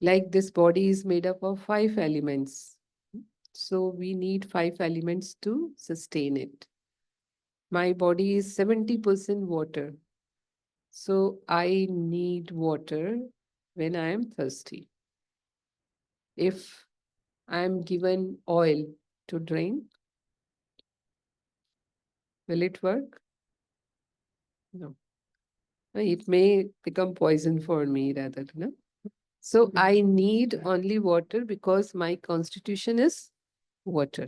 Speaker 6: Like this body is made up of 5 elements. So we need 5 elements to sustain it. My body is 70% water. So I need water when I am thirsty. If I am given oil to drink, will it work? No. It may become poison for me rather, no? So I need only water because my constitution is water.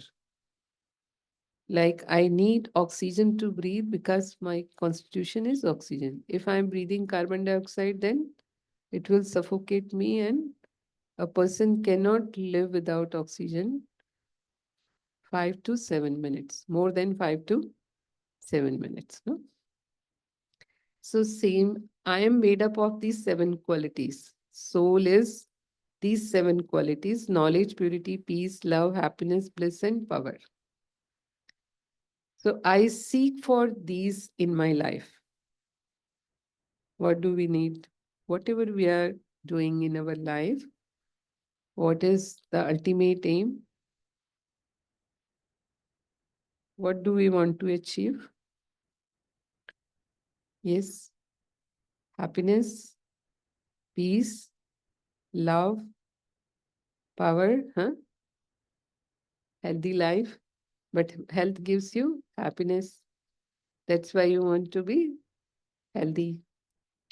Speaker 6: Like I need oxygen to breathe because my constitution is oxygen. If I'm breathing carbon dioxide, then it will suffocate me, and a person cannot live without oxygen 5 to 7 minutes, more than 5 to 7 minutes. No? So same, I am made up of these 7 qualities. Soul is these 7 qualities: knowledge, purity, peace, love, happiness, bliss, and power. So I seek for these in my life. What do we need? Whatever we are doing in our life, what is the ultimate aim? What do we want to achieve? Yes, happiness, peace, love, power, healthy life. But health gives you happiness. That's why you want to be healthy,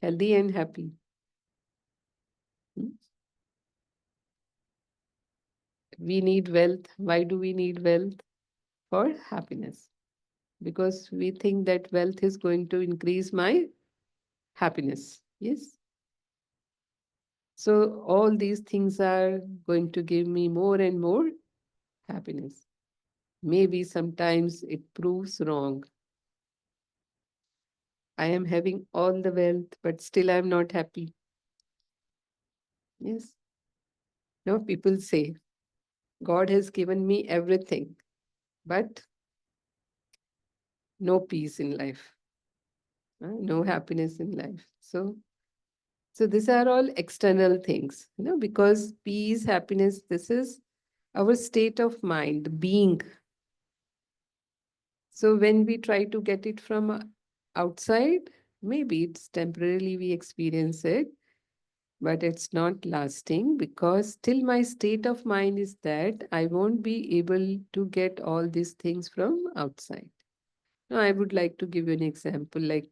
Speaker 6: healthy and happy. Hmm? We need wealth. Why do we need wealth? For happiness. Because we think that wealth is going to increase my happiness. Yes. So all these things are going to give me more and more happiness. Maybe sometimes it proves wrong. I am having all the wealth, but still I'm not happy. Yes. No, people say, God has given me everything, but no peace in life, no happiness in life. So these are all external things, because peace, happiness, this is our state of mind, being. So when we try to get it from outside, maybe it's temporarily we experience it, but it's not lasting, because still my state of mind is that I won't be able to get all these things from outside. Now, I would like to give you an example. Like,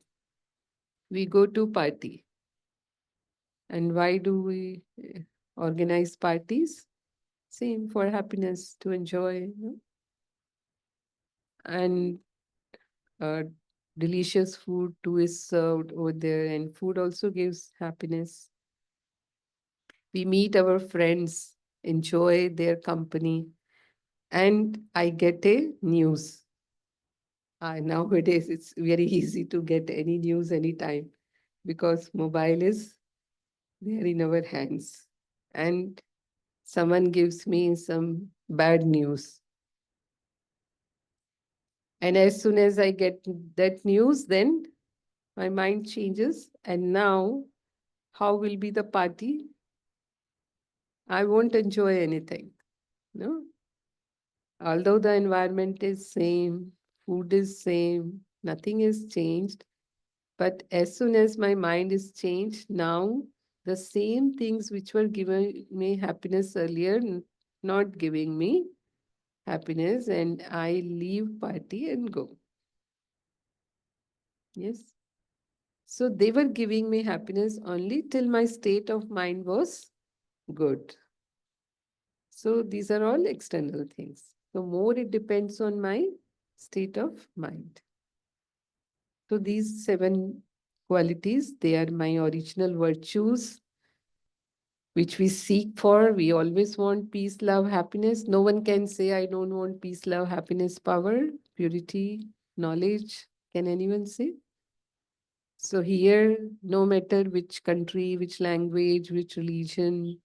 Speaker 6: we go to party, and why do we organize parties? Same, for happiness, to enjoy, and uh, delicious food too is served over there, and food also gives happiness. We meet our friends, enjoy their company, and I get a news. Nowadays, it's very easy to get any news anytime, because mobile is there in our hands. And someone gives me some bad news. And as soon as I get that news, then my mind changes. And now, how will be the party? I won't enjoy anything. No? Although the environment is same, food is same, nothing is changed. But as soon as my mind is changed, now the same things which were giving me happiness earlier, not giving me happiness, and I leave party and go. Yes. So they were giving me happiness only till my state of mind was good. So these are all external things. So more it depends on my state of mind. So these 7 qualities, they are my original virtues, which we seek for. We always want peace, love, happiness. No one can say, I don't want peace, love, happiness, power, purity, knowledge. Can anyone say? So here, no matter which country, which language, which religion,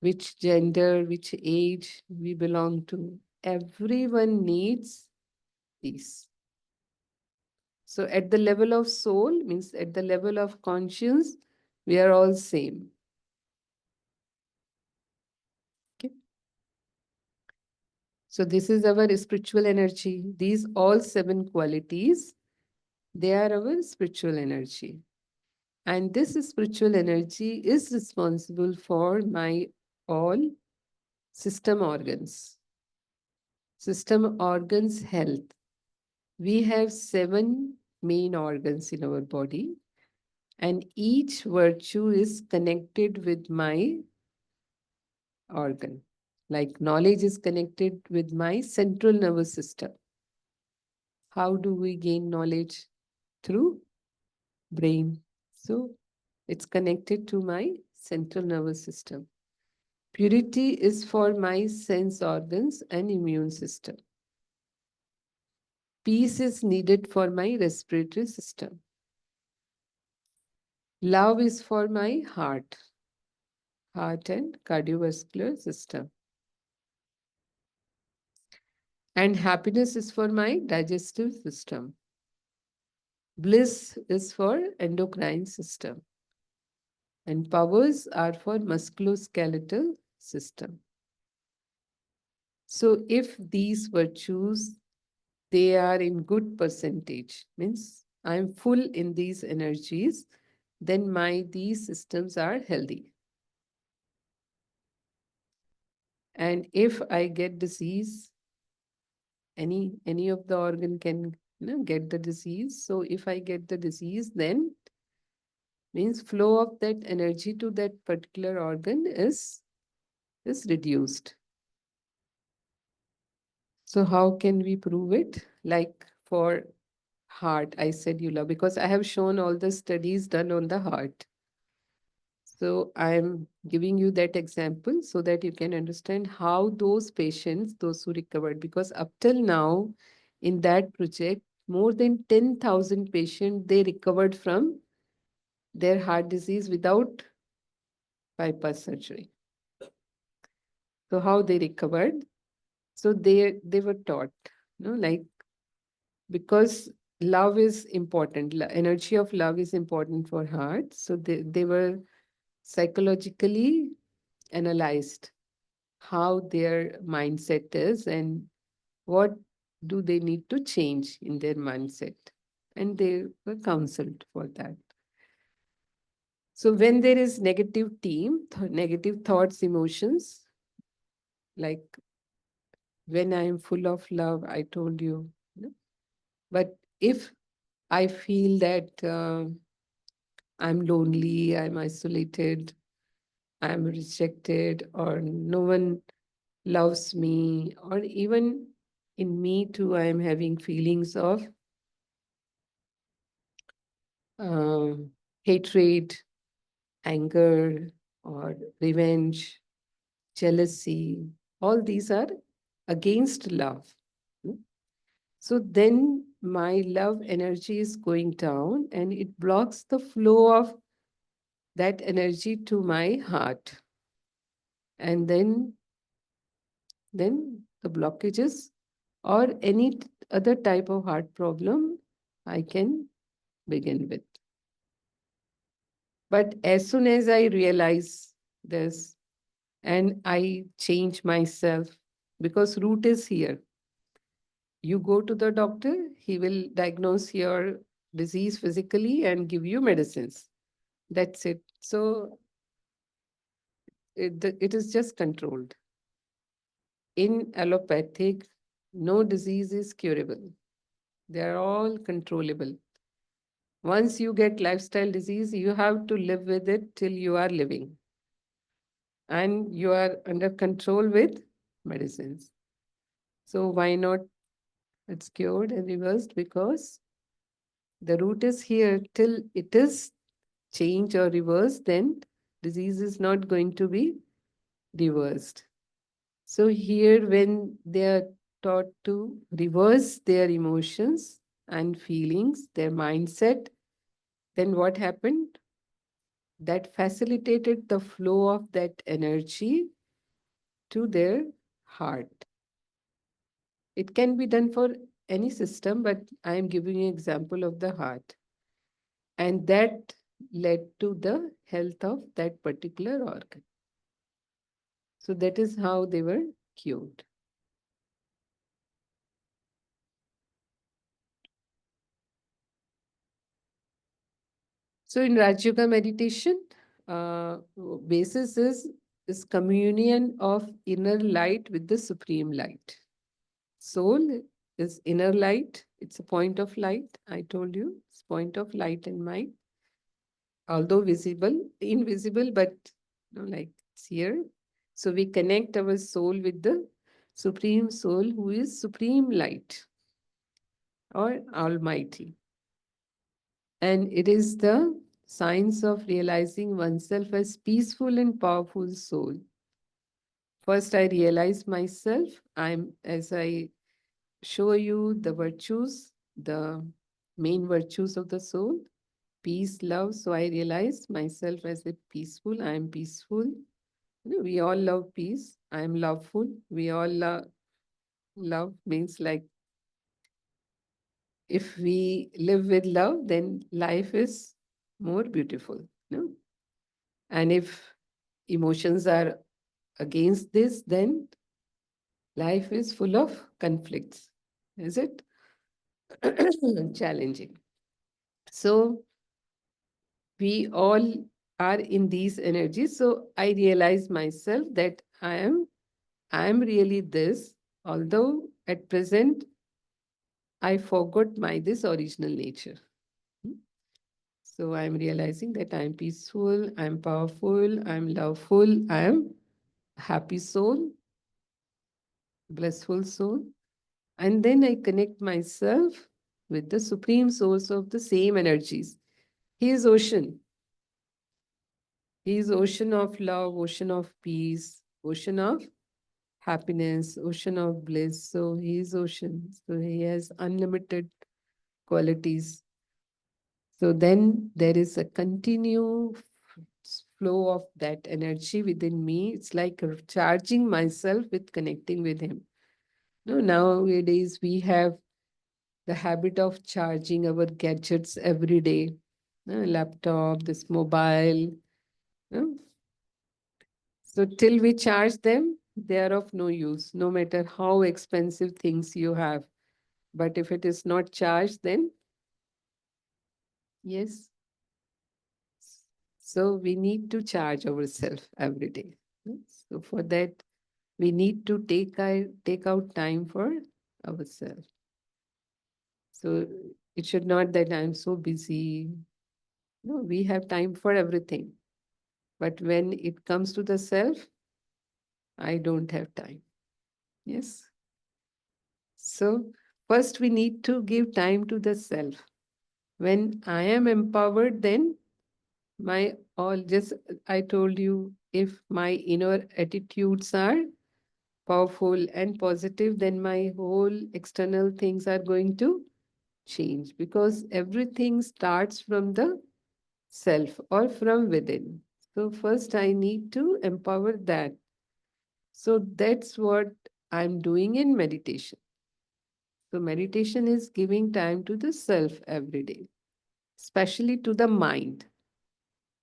Speaker 6: which gender, which age we belong to, everyone needs peace. So at the level of soul, means at the level of conscience, we are all same. Okay. So this is our spiritual energy. These all 7 qualities, they are our spiritual energy. And this spiritual energy is responsible for my all system organs. System organs health. We have 7 main organs in our body, and each virtue is connected with my organ. Like knowledge is connected with my central nervous system. How do we gain knowledge? Through brain. So it's connected to my central nervous system. Purity is for my sense organs and immune system. Peace is needed for my respiratory system. Love is for my heart and cardiovascular system. And happiness is for my digestive system. Bliss is for endocrine system. And powers are for musculoskeletal system. So if these virtues, they are in good percentage, means I'm full in these energies, then these systems are healthy. And if I get disease, any of the organ can get the disease. So if I get the disease, then means flow of that energy to that particular organ is reduced. So how can we prove it? Like for heart, I said because I have shown all the studies done on the heart. So I'm giving you that example so that you can understand how those patients, those who recovered, because up till now in that project, more than 10,000 patients, they recovered from their heart disease without bypass surgery. So how they recovered? So they were taught, like because love is important. Energy of love is important for heart. So they were psychologically analyzed how their mindset is and what do they need to change in their mindset. And they were counseled for that. So when there is negative negative thoughts, emotions, like when I am full of love, I told you, but if I feel that I'm lonely, I'm isolated, I'm rejected, or no one loves me, or even in me too, I am having feelings of um, hatred, anger, or revenge, jealousy. All these are against love. Hmm? So then my love energy is going down and it blocks the flow of that energy to my heart. And then the blockages or any other type of heart problem I can begin with. But as soon as I realize this and I change myself, because root is here. You go to the doctor, he will diagnose your disease physically and give you medicines. That's it. So it is just controlled. In allopathic, no disease is curable. They are all controllable. Once you get lifestyle disease, you have to live with it till you are living. And you are under control with medicines. So why not? It's cured and reversed because the root is here till it is changed or reversed, then disease is not going to be reversed. So here when they are taught to reverse their emotions and feelings, their mindset, then what happened? That facilitated the flow of that energy to their heart. It can be done for any system, but I am giving you an example of the heart. And that led to the health of that particular organ. So that is how they were cured. So in Raj Yoga meditation, basis is communion of inner light with the supreme light. Soul is inner light. It's a point of light. I told you, it's point of light and mind. Although visible, invisible, but like it's here. So we connect our soul with the supreme soul, who is supreme light or almighty. And it is the science of realizing oneself as peaceful and powerful soul. First, I realize myself. As I show you the virtues, the main virtues of the soul, peace, love. So I realize myself as a peaceful. I am peaceful. We all love peace. I am loveful. We all love means like if we live with love, then life is more beautiful. No? And if emotions are against this, then life is full of conflicts. Is it? Challenging. So we all are in these energies. So I realize myself that I am really this, although at present I forgot my this original nature. Hmm? So I'm realizing that I'm peaceful, I'm powerful, I'm loveful, I'm happy soul, blissful soul. And then I connect myself with the supreme source of the same energies. He is ocean. He is ocean of love, ocean of peace, ocean of happiness, ocean of bliss. So he is ocean. So he has unlimited qualities. So then there is a flow of that energy within me. It's like charging myself with connecting with him. No, nowadays we have the habit of charging our gadgets every day, laptop, this mobile. no? So till we charge them, they are of no use, no matter how expensive things you have. But if it is not charged, then yes. So we need to charge ourselves every day. So for that, we need to take out time for ourselves. So it should not that I'm so busy. No, we have time for everything. But when it comes to the self, I don't have time. Yes. So first we need to give time to the self. When I am empowered, then my all just I told you, if my inner attitudes are powerful and positive, then my whole external things are going to change, because everything starts from the self or from within. So first I need to empower that. So that's what I'm doing in meditation. So meditation is giving time to the self every day, especially to the mind,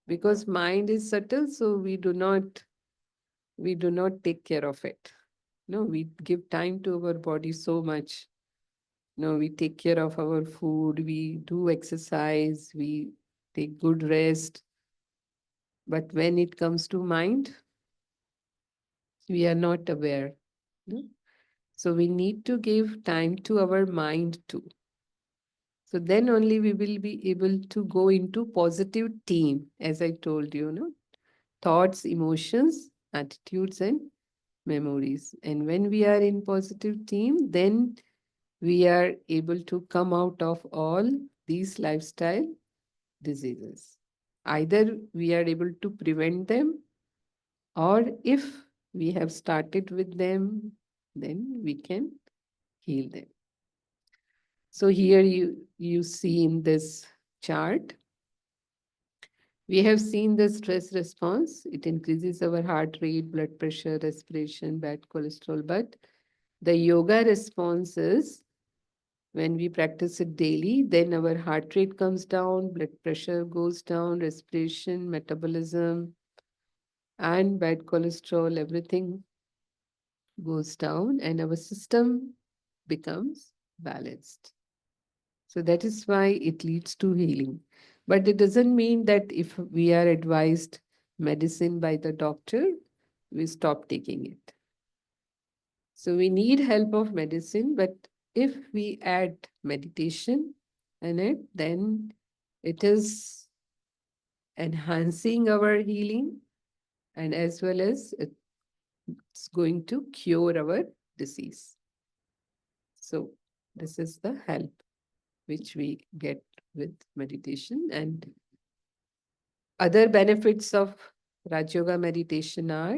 Speaker 6: because mind is subtle, so we do not take care of it. No, we give time to our body so much. No, we take care of our food, we do exercise, we take good rest. But when it comes to mind, we are not aware. No? So we need to give time to our mind too. So then only we will be able to go into positive team, as I told you, no? Thoughts, emotions, attitudes, and memories. And when we are in positive team, then we are able to come out of all these lifestyle diseases. Either we are able to prevent them, or if we have started with them, then we can heal them. So here you see in this chart, we have seen the stress response. It increases our heart rate, blood pressure, respiration, bad cholesterol. But the yoga response is, when we practice it daily, then our heart rate comes down, blood pressure goes down, respiration, metabolism, and bad cholesterol, everything goes down, and our system becomes balanced. So that is why it leads to healing. But it doesn't mean that if we are advised medicine by the doctor, we stop taking it. So we need help of medicine, but if we add meditation in it, then it is enhancing our healing, and as well as it's going to cure our disease. So this is the help which we get with meditation. And other benefits of Raj Yoga meditation are,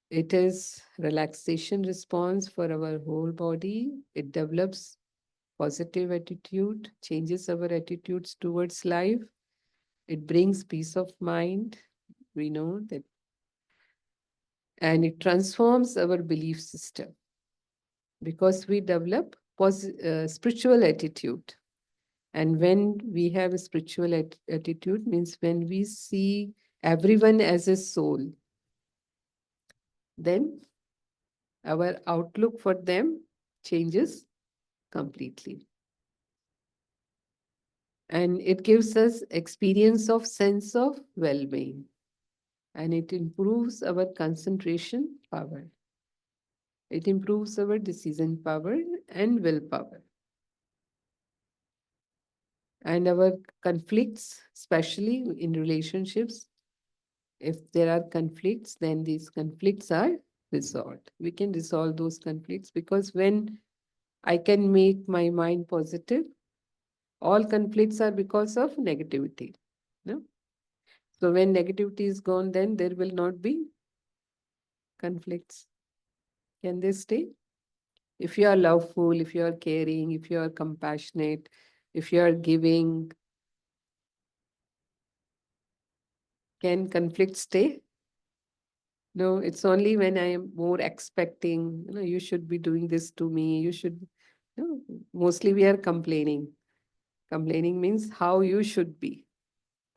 Speaker 6: it is relaxation response for our whole body. It develops positive attitude, changes our attitudes towards life. It brings peace of mind. We know that. And it transforms our belief system, because we develop spiritual attitude. And when we have a spiritual attitude, means when we see everyone as a soul, then our outlook for them changes completely. And it gives us experience of sense of well-being. And it improves our concentration power. It improves our decision power and willpower. And our conflicts, especially in relationships, if there are conflicts, then these conflicts are resolved. We can resolve those conflicts, because when I can make my mind positive, all conflicts are because of negativity. No? So when negativity is gone, then there will not be conflicts. Can they stay? If you are loveful, if you are caring, if you are compassionate, if you are giving, can conflict stay? No, it's only when I am more expecting, you should be doing this to me, you should, no, mostly we are complaining. Complaining means how you should be.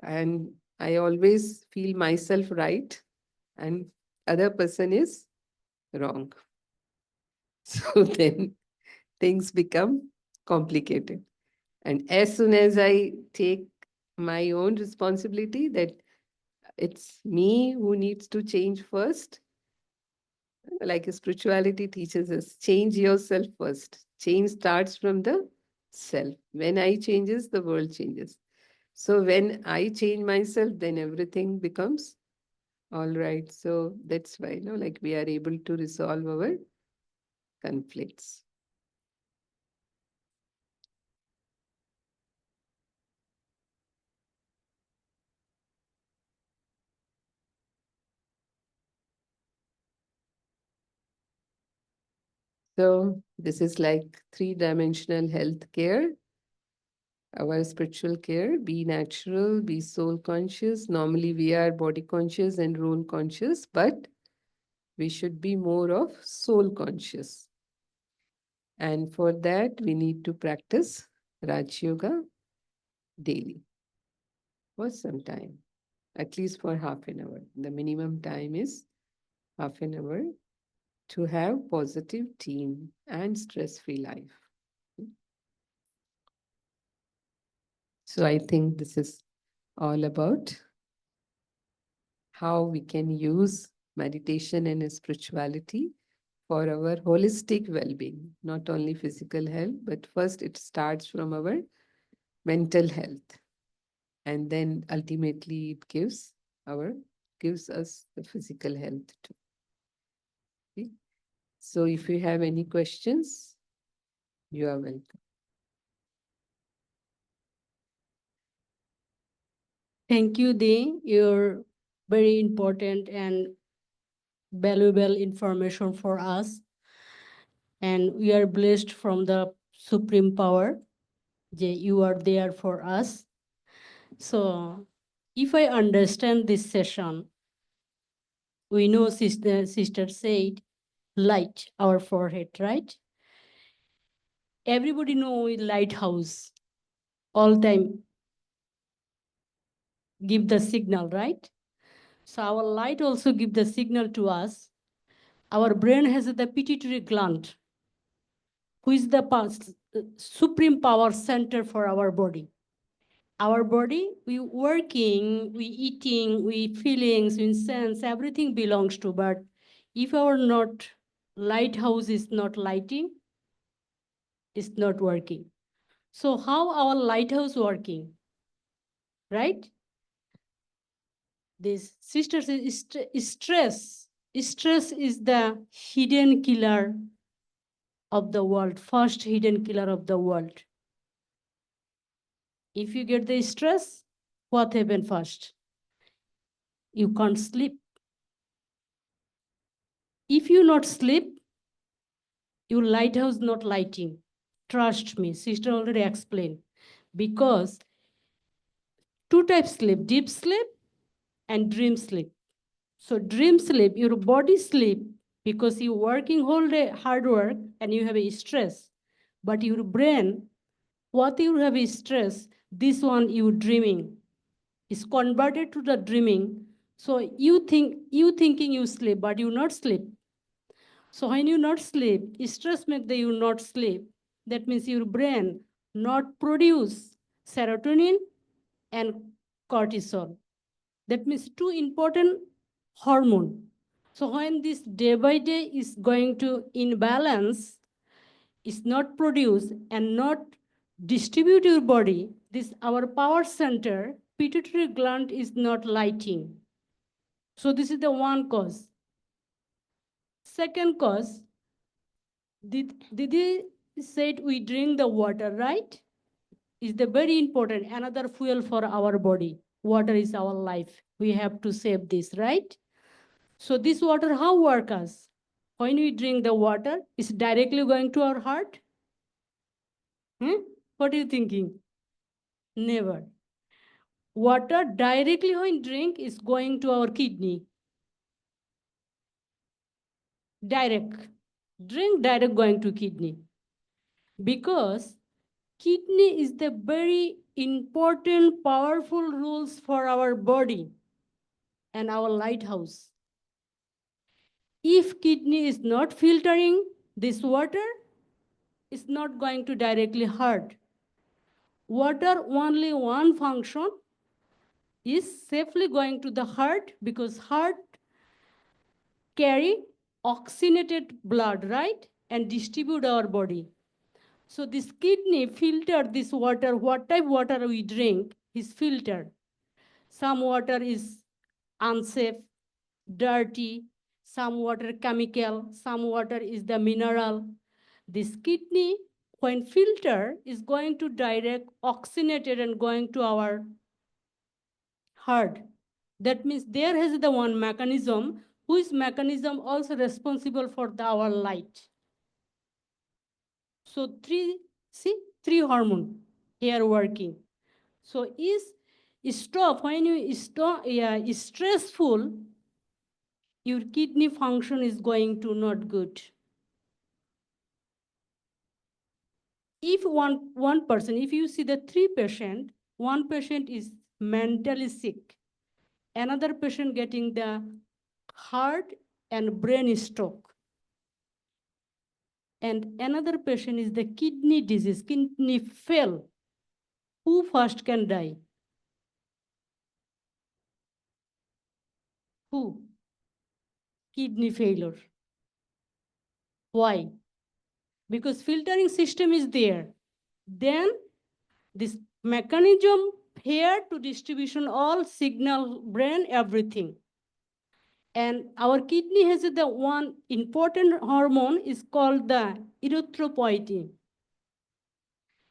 Speaker 6: And I always feel myself right and other person is wrong. So then things become complicated. And as soon as I take my own responsibility that it's me who needs to change first, like spirituality teaches us, change yourself first. Change starts from the self. When I changes, the world changes. So when I change myself, then everything becomes all right. So that's why, like we are able to resolve our conflicts. So this is like three-dimensional health care. Our spiritual care, be natural, be soul conscious. Normally we are body conscious and role conscious, but we should be more of soul conscious. And for that, we need to practice Raj Yoga daily for some time, at least for half an hour. The minimum time is half an hour to have positive team and stress-free life. So I think this is all about how we can use meditation and spirituality for our holistic well-being, not only physical health, but first it starts from our mental health. And then ultimately it gives us the physical health too. Okay? So if you have any questions, you are welcome.
Speaker 1: Thank you, Dee. You're very important and valuable information for us. And we are blessed from the supreme power that you are there for us. So if I understand this session, we know sister said, light our forehead, right? Everybody know lighthouse all time give the signal, right? So our light also give the signal to us. Our brain has the pituitary gland, who is the supreme power center for our body. Our body, we working, we eating, we feelings, we sense, everything belongs to, but if our not lighthouse is not lighting, it's not working. So how our lighthouse working, right? This sister says stress. Stress is the hidden killer of the world, first hidden killer of the world. If you get the stress, what happened first? You can't sleep. If you not sleep, your lighthouse not lighting. Trust me, sister already explained. Because two types sleep, deep sleep and dream sleep. So dream sleep, your body sleep because you're working whole day, hard work, and you have a stress. But your brain, what you have is stress, this one you dreaming is converted to the dreaming. So you thinking you sleep, but you not sleep. So when you not sleep, stress make the you not sleep. That means your brain not produce serotonin and cortisol. That means two important hormone. So when this day by day is going to imbalance, is not produced and not distribute your body, this our power center, pituitary gland is not lighting. So this is the one cause. Second cause, Didi said we drink the water, right? Is the very important, another fuel for our body. Water is our life. We have to save this, right? So this water, how works? When we drink the water, it's directly going to our heart? What are you thinking? Never. Water directly when drink is going to our kidney. Direct. Drink direct going to kidney. because kidney is the very important, powerful rules for our body and our lighthouse. If kidney is not filtering this water, it's not going to directly hurt. Water only one function is safely going to the heart because heart carry oxygenated blood, right? And distribute our body. So this kidney filter this water, what type water we drink is filtered. Some water is unsafe, dirty, some water chemical, some water is the mineral. This kidney, when filter, is going to direct oxygenated and going to our heart. That means there is the one mechanism, whose mechanism also responsible for our light. So three hormone here working. So when you stop, is stressful, your kidney function is going to not good. If one person, if you see the three patient, one patient is mentally sick, another patient getting the heart and brain stroke, and another patient is the kidney disease, kidney fail. Who first can die? Who? Kidney failure. Why? Because filtering system is there. Then this mechanism here to distribution all signal, brain, everything. And our kidney has the one important hormone is called the erythropoietin.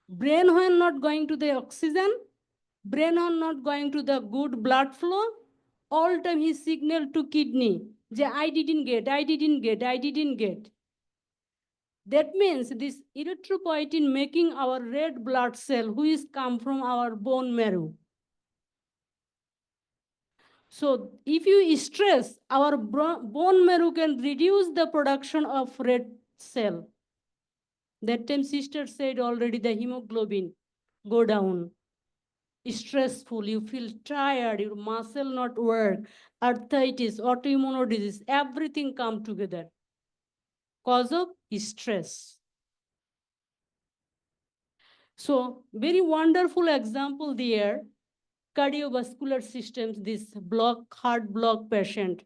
Speaker 1: Brain when not going to the oxygen, brain when not going to the good blood flow, all time he signal to kidney, I didn't get. That means this erythropoietin making our red blood cell, which come from our bone marrow. So if you stress, our bone marrow can reduce the production of red cell. That time sister said already the hemoglobin go down. Stressful, you feel tired, your muscle not work, arthritis, autoimmune disease, everything come together. Cause of stress. So very wonderful example there, cardiovascular systems, this heart block patient.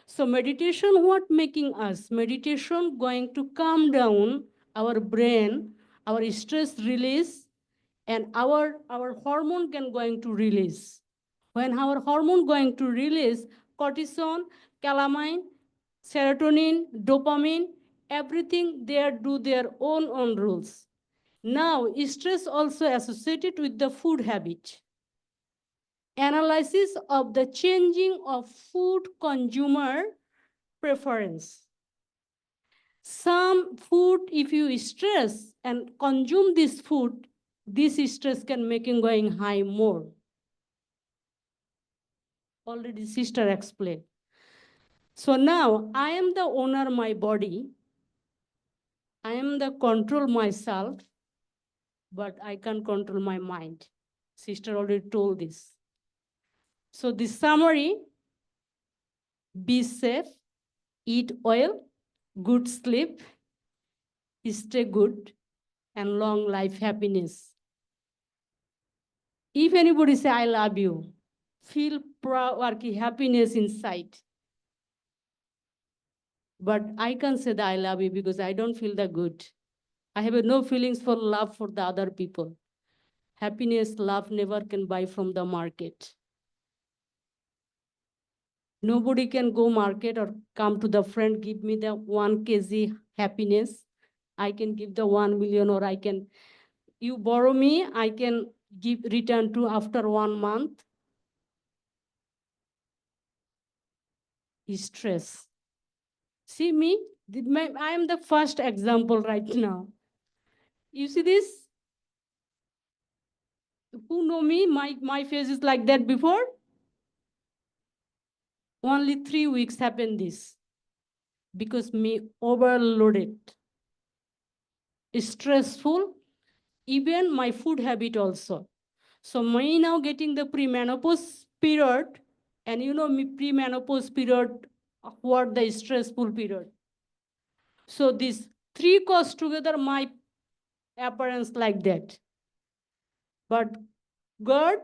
Speaker 1: So meditation, what making us? Meditation going to calm down our brain, our stress release, and our hormone can going to release. When our hormone going to release, cortisol, calamine, serotonin, dopamine, everything there do their own rules. Now, stress also associated with the food habit. Analysis of the changing of food consumer preference. Some food, if you stress and consume this food, this stress can make it going high more. Already sister explained. So now I am the owner of my body. I am the control myself, but I can't control my mind. Sister already told this. So the summary, be safe, eat well, good sleep, stay good, and long life happiness. If anybody say, I love you, feel proud or happiness inside. But I can't say that I love you because I don't feel that good. I have no feelings for love for the other people. Happiness, love never can buy from the market. Nobody can go market or come to the friend, give me the 1 kg happiness. I can give the 1 million, or you borrow me, I can give return to after 1 month. Stress. See me, I am the first example right now. You see this? Who know me? My face is like that before. Only 3 weeks happened this because me overloaded. stressful, even my food habit also. So me now getting the premenopause period, and you know me premenopause period, what the stressful period. So these three cause together my appearance like that. But God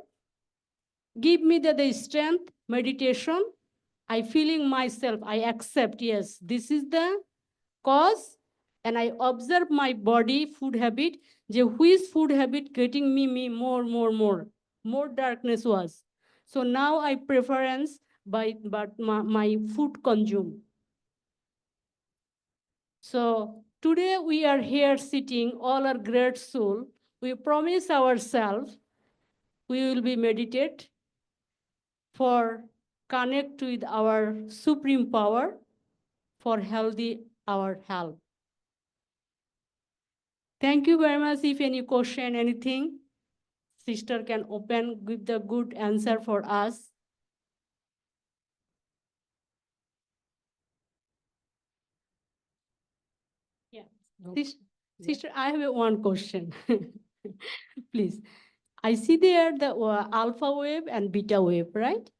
Speaker 1: give me the strength, meditation. I feeling myself, I accept, yes, this is the cause, and I observe my body food habit, which food habit getting me more darkness was. So now I preference but my food consume. So today we are here sitting, all our great soul. We promise ourselves we will be meditate for connect with our supreme power for healthy our health. Thank you very much. If any question, anything, sister can open, give the good answer for us. Yeah. Sis- Sister, I have one question. Please. I see there the alpha wave and beta wave, right?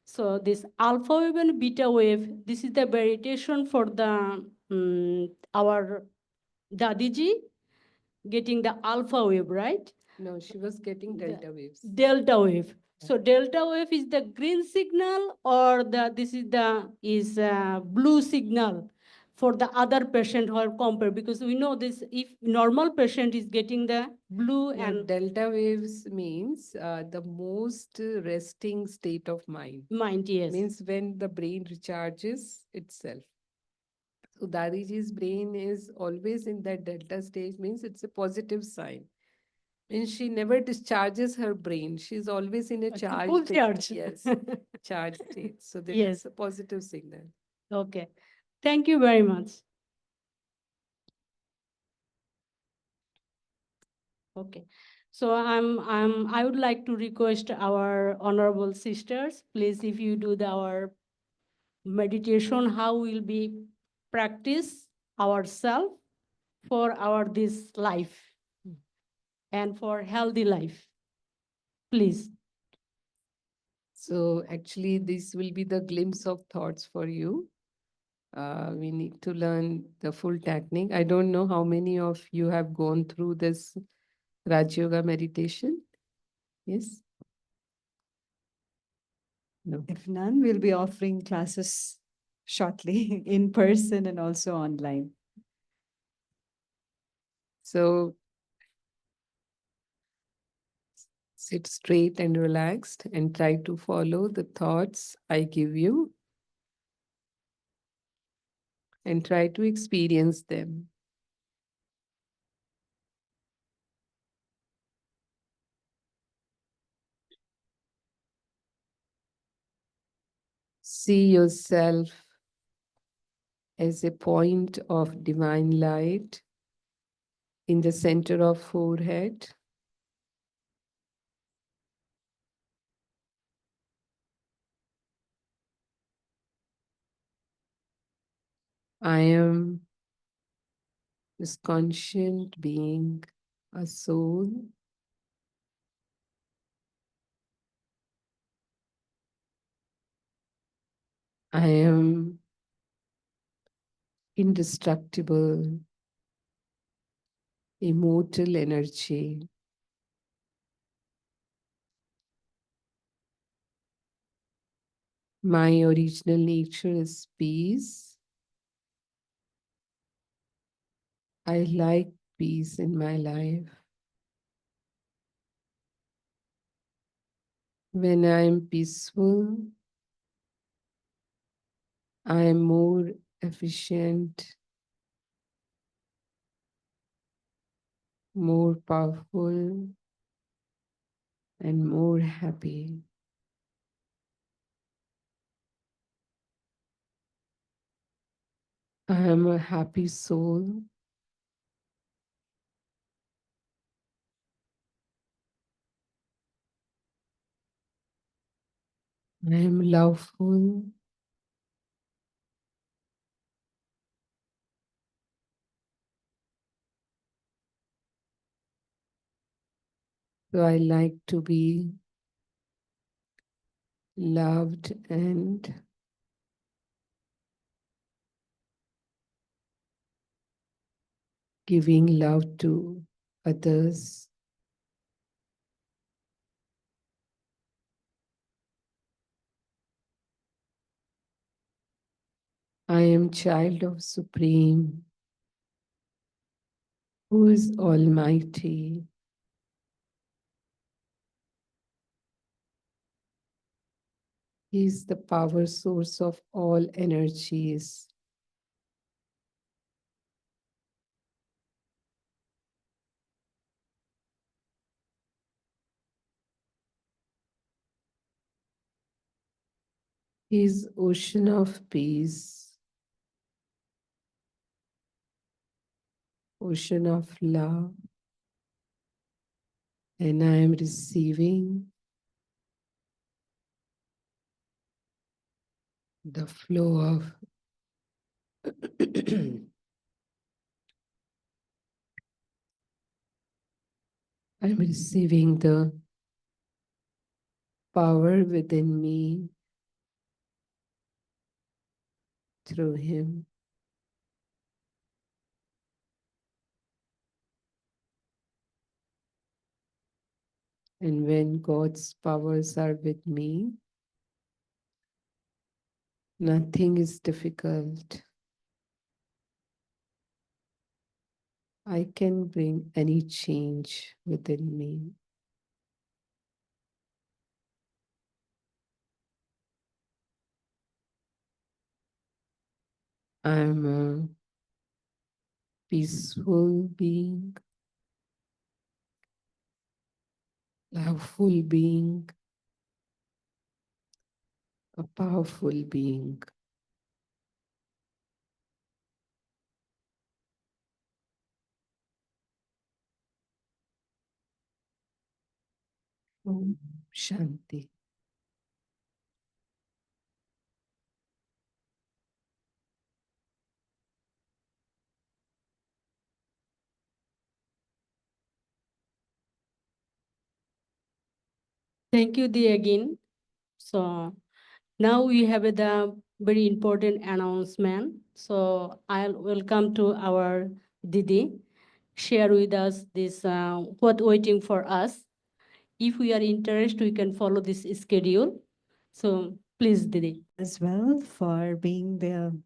Speaker 1: So this alpha wave and beta wave, this is the meditation for the our Dadiji getting the alpha wave, right?
Speaker 6: No, she was getting
Speaker 1: The
Speaker 6: delta waves.
Speaker 1: Delta wave. So delta wave is the green signal, or this is the blue signal for the other patient who are compared, because we know this, if normal patient is getting the blue
Speaker 6: Now,
Speaker 1: and
Speaker 6: delta waves means the most resting state of mind.
Speaker 1: mind, yes.
Speaker 6: Means when the brain recharges itself. So Dadiji's brain is always in that delta stage, means it's a positive sign. Means she never discharges her brain. She's always in a
Speaker 1: It's a
Speaker 6: charged
Speaker 1: full
Speaker 6: state.
Speaker 1: charge.
Speaker 6: Yes, charged state. So that
Speaker 1: Yes.
Speaker 6: is a positive signal.
Speaker 1: Okay. Thank you very much. Okay. So I would like to request our honorable sisters, please, if you do our meditation, how will be practice ourselves for our this life and for healthy life. Please.
Speaker 6: So actually, this will be the glimpse of thoughts for you. We need to learn the full technique. I don't know how many of you have gone through this Raj Yoga meditation. Yes? No.
Speaker 7: If none, we'll be offering classes shortly in person and also online.
Speaker 6: So sit straight and relaxed and try to follow the thoughts I give you and try to experience them. See yourself as a point of divine light in the center of forehead. I am this conscient being, a soul. I am indestructible, immortal energy. My original nature is peace. I like peace in my life. When I am peaceful, I am more efficient, more powerful, and more happy. I am a happy soul. I am loveful. So I like to be loved and giving love to others. I am child of Supreme, who is Almighty. He is the power source of all energies. He is ocean of peace, ocean of love, and I am receiving the flow of I'm receiving the power within me through him. And when God's powers are with me, nothing is difficult. I can bring any change within me. I'm a peaceful being, loveful being, a powerful being. Om Shanti.
Speaker 1: Thank you, Di, again. So now we have the very important announcement. So I'll welcome to our Didi, share with us this what waiting for us. If we are interested, we can follow this schedule. So please, Didi.
Speaker 7: As well for being the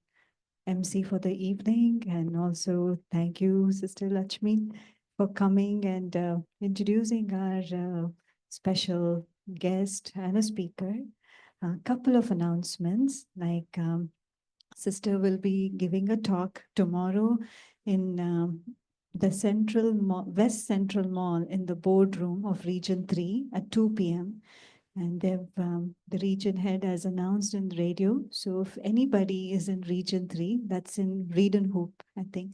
Speaker 7: MC for the evening. And also thank you, Sister Lakshmi, for coming and introducing our special guest and a speaker. A couple of announcements, like Sister will be giving a talk tomorrow in the West Central Mall in the boardroom of Region 3 at 2 p.m. And the region head has announced in radio. So if anybody is in Region 3, that's in Reed and Hoop, I think.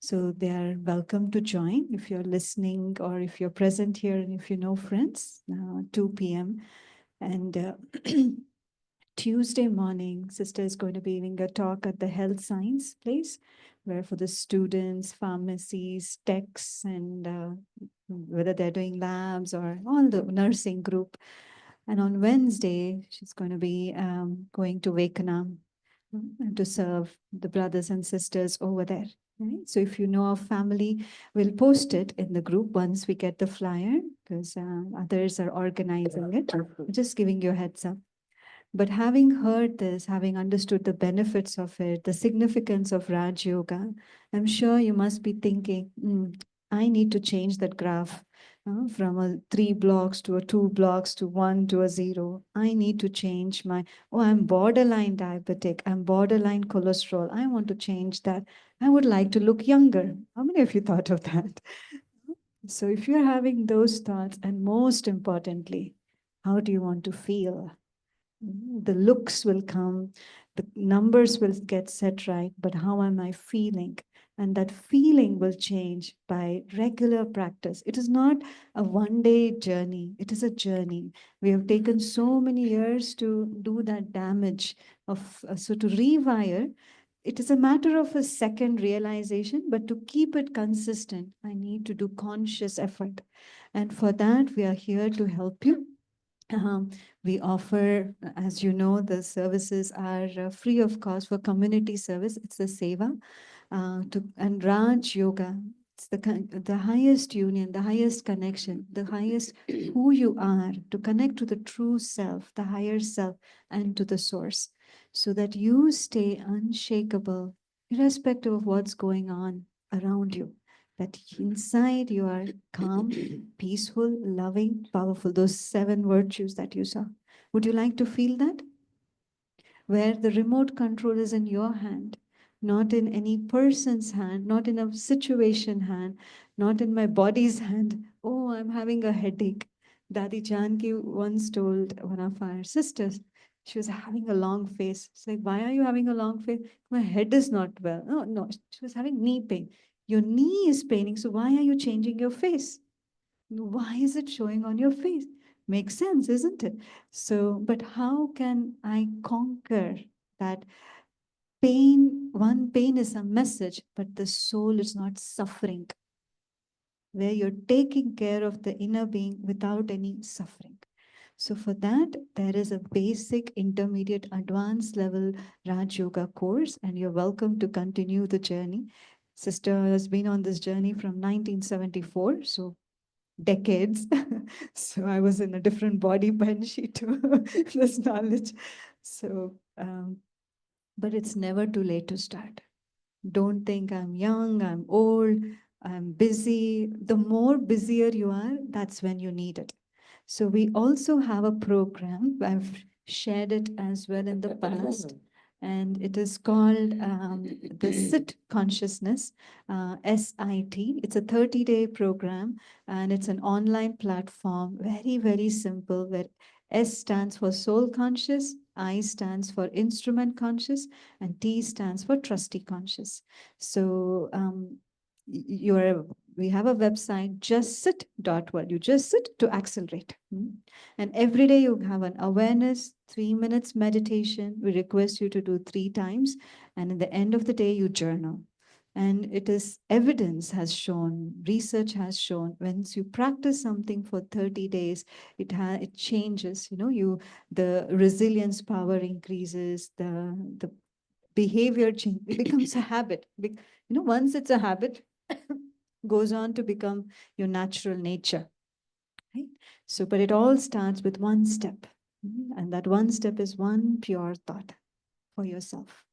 Speaker 7: So they are welcome to join if you're listening or if you're present here and if you know friends, 2 p.m. And Tuesday morning, Sister is going to be giving a talk at the health science place, where for the students, pharmacies, techs, and whether they're doing labs or all the nursing group. And on Wednesday, she's going to be going to Wakenham to serve the brothers and sisters over there. Right? So if you know of family, we'll post it in the group once we get the flyer, because others are organizing it. Just giving you a heads up. But having heard this, having understood the benefits of it, the significance of Raj Yoga, I'm sure you must be thinking, I need to change that graph from a 3 blocks to a 2 blocks to 1 to a 0. I need to change my, I'm borderline diabetic, I'm borderline cholesterol. I want to change that. I would like to look younger. How many of you thought of that? So if you're having those thoughts, and most importantly, how do you want to feel? The looks will come, the numbers will get set right, but how am I feeling? And that feeling will change by regular practice. It is not a one-day journey. It is a journey. We have taken so many years to do that damage of, so to rewire, it is a matter of a second realization, but to keep it consistent, I need to do conscious effort. And for that, we are here to help you. We offer, as you know, the services are free of cost for community service. It's a seva. And Raj Yoga, it's the highest union, the highest connection, the highest who you are, to connect to the true self, the higher self, and to the source, so that you stay unshakable, irrespective of what's going on around you. That inside you are calm, peaceful, loving, powerful, those 7 virtues that you saw. Would you like to feel that? Where the remote control is in your hand, not in any person's hand, not in a situation hand, not in my body's hand. Oh, I'm having a headache. Dadi Janki once told one of our sisters, she was having a long face. It's like, why are you having a long face? My head is not well. No, she was having knee pain. Your knee is paining, so why are you changing your face? Why is it showing on your face? Makes sense, isn't it? So, but how can I conquer that pain? One pain is a message, but the soul is not suffering, where you're taking care of the inner being without any suffering. So for that, there is a basic, intermediate, advanced level Raj Yoga course, and you're welcome to continue the journey. Sister has been on this journey from 1974, so decades. So I was in a different body when she took this knowledge. So, but it's never too late to start. Don't think I'm young, I'm old, I'm busy. The more busier you are, that's when you need it. So we also have a program. I've shared it as well in the past, and it is called the SIT Consciousness, SIT. It's a 30-day program, and it's an online platform, very, very simple, where S stands for soul conscious, I stands for instrument conscious, and T stands for trustee conscious. So we have a website, justsit.world. You just sit to accelerate. And every day you have an awareness, 3 minutes meditation. We request you to do 3 times. And at the end of the day, you journal. And it is evidence has shown, research has shown, once you practice something for 30 days, it changes, the resilience power increases, the behavior change, it becomes a habit. Once it's a habit, goes on to become your natural nature. Right? So, but it all starts with one step. And that one step is one pure thought for yourself.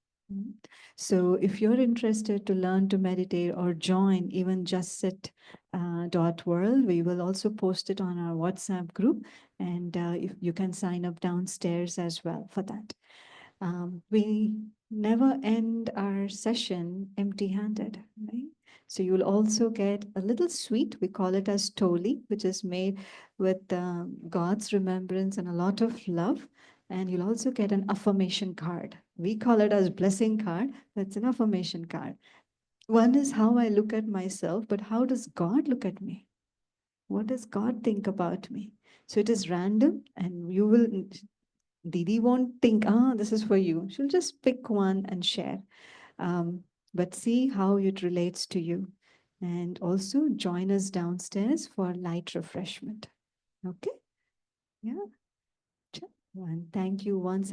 Speaker 7: So if you're interested to learn to meditate or join even justsit.world, we will also post it on our WhatsApp group, and if you can sign up downstairs as well for that. We never end our session empty-handed, right? So you'll also get a little sweet, we call it as Toli, which is made with God's remembrance and a lot of love. And you'll also get an affirmation card. We call it as blessing card, but it's an affirmation card. One is how I look at myself, but how does God look at me? What does God think about me? So it is random, and you will, Didi won't think, this is for you. She'll just pick one and share. But see how it relates to you. And also join us downstairs for light refreshment. Okay? Yeah. And thank you once again.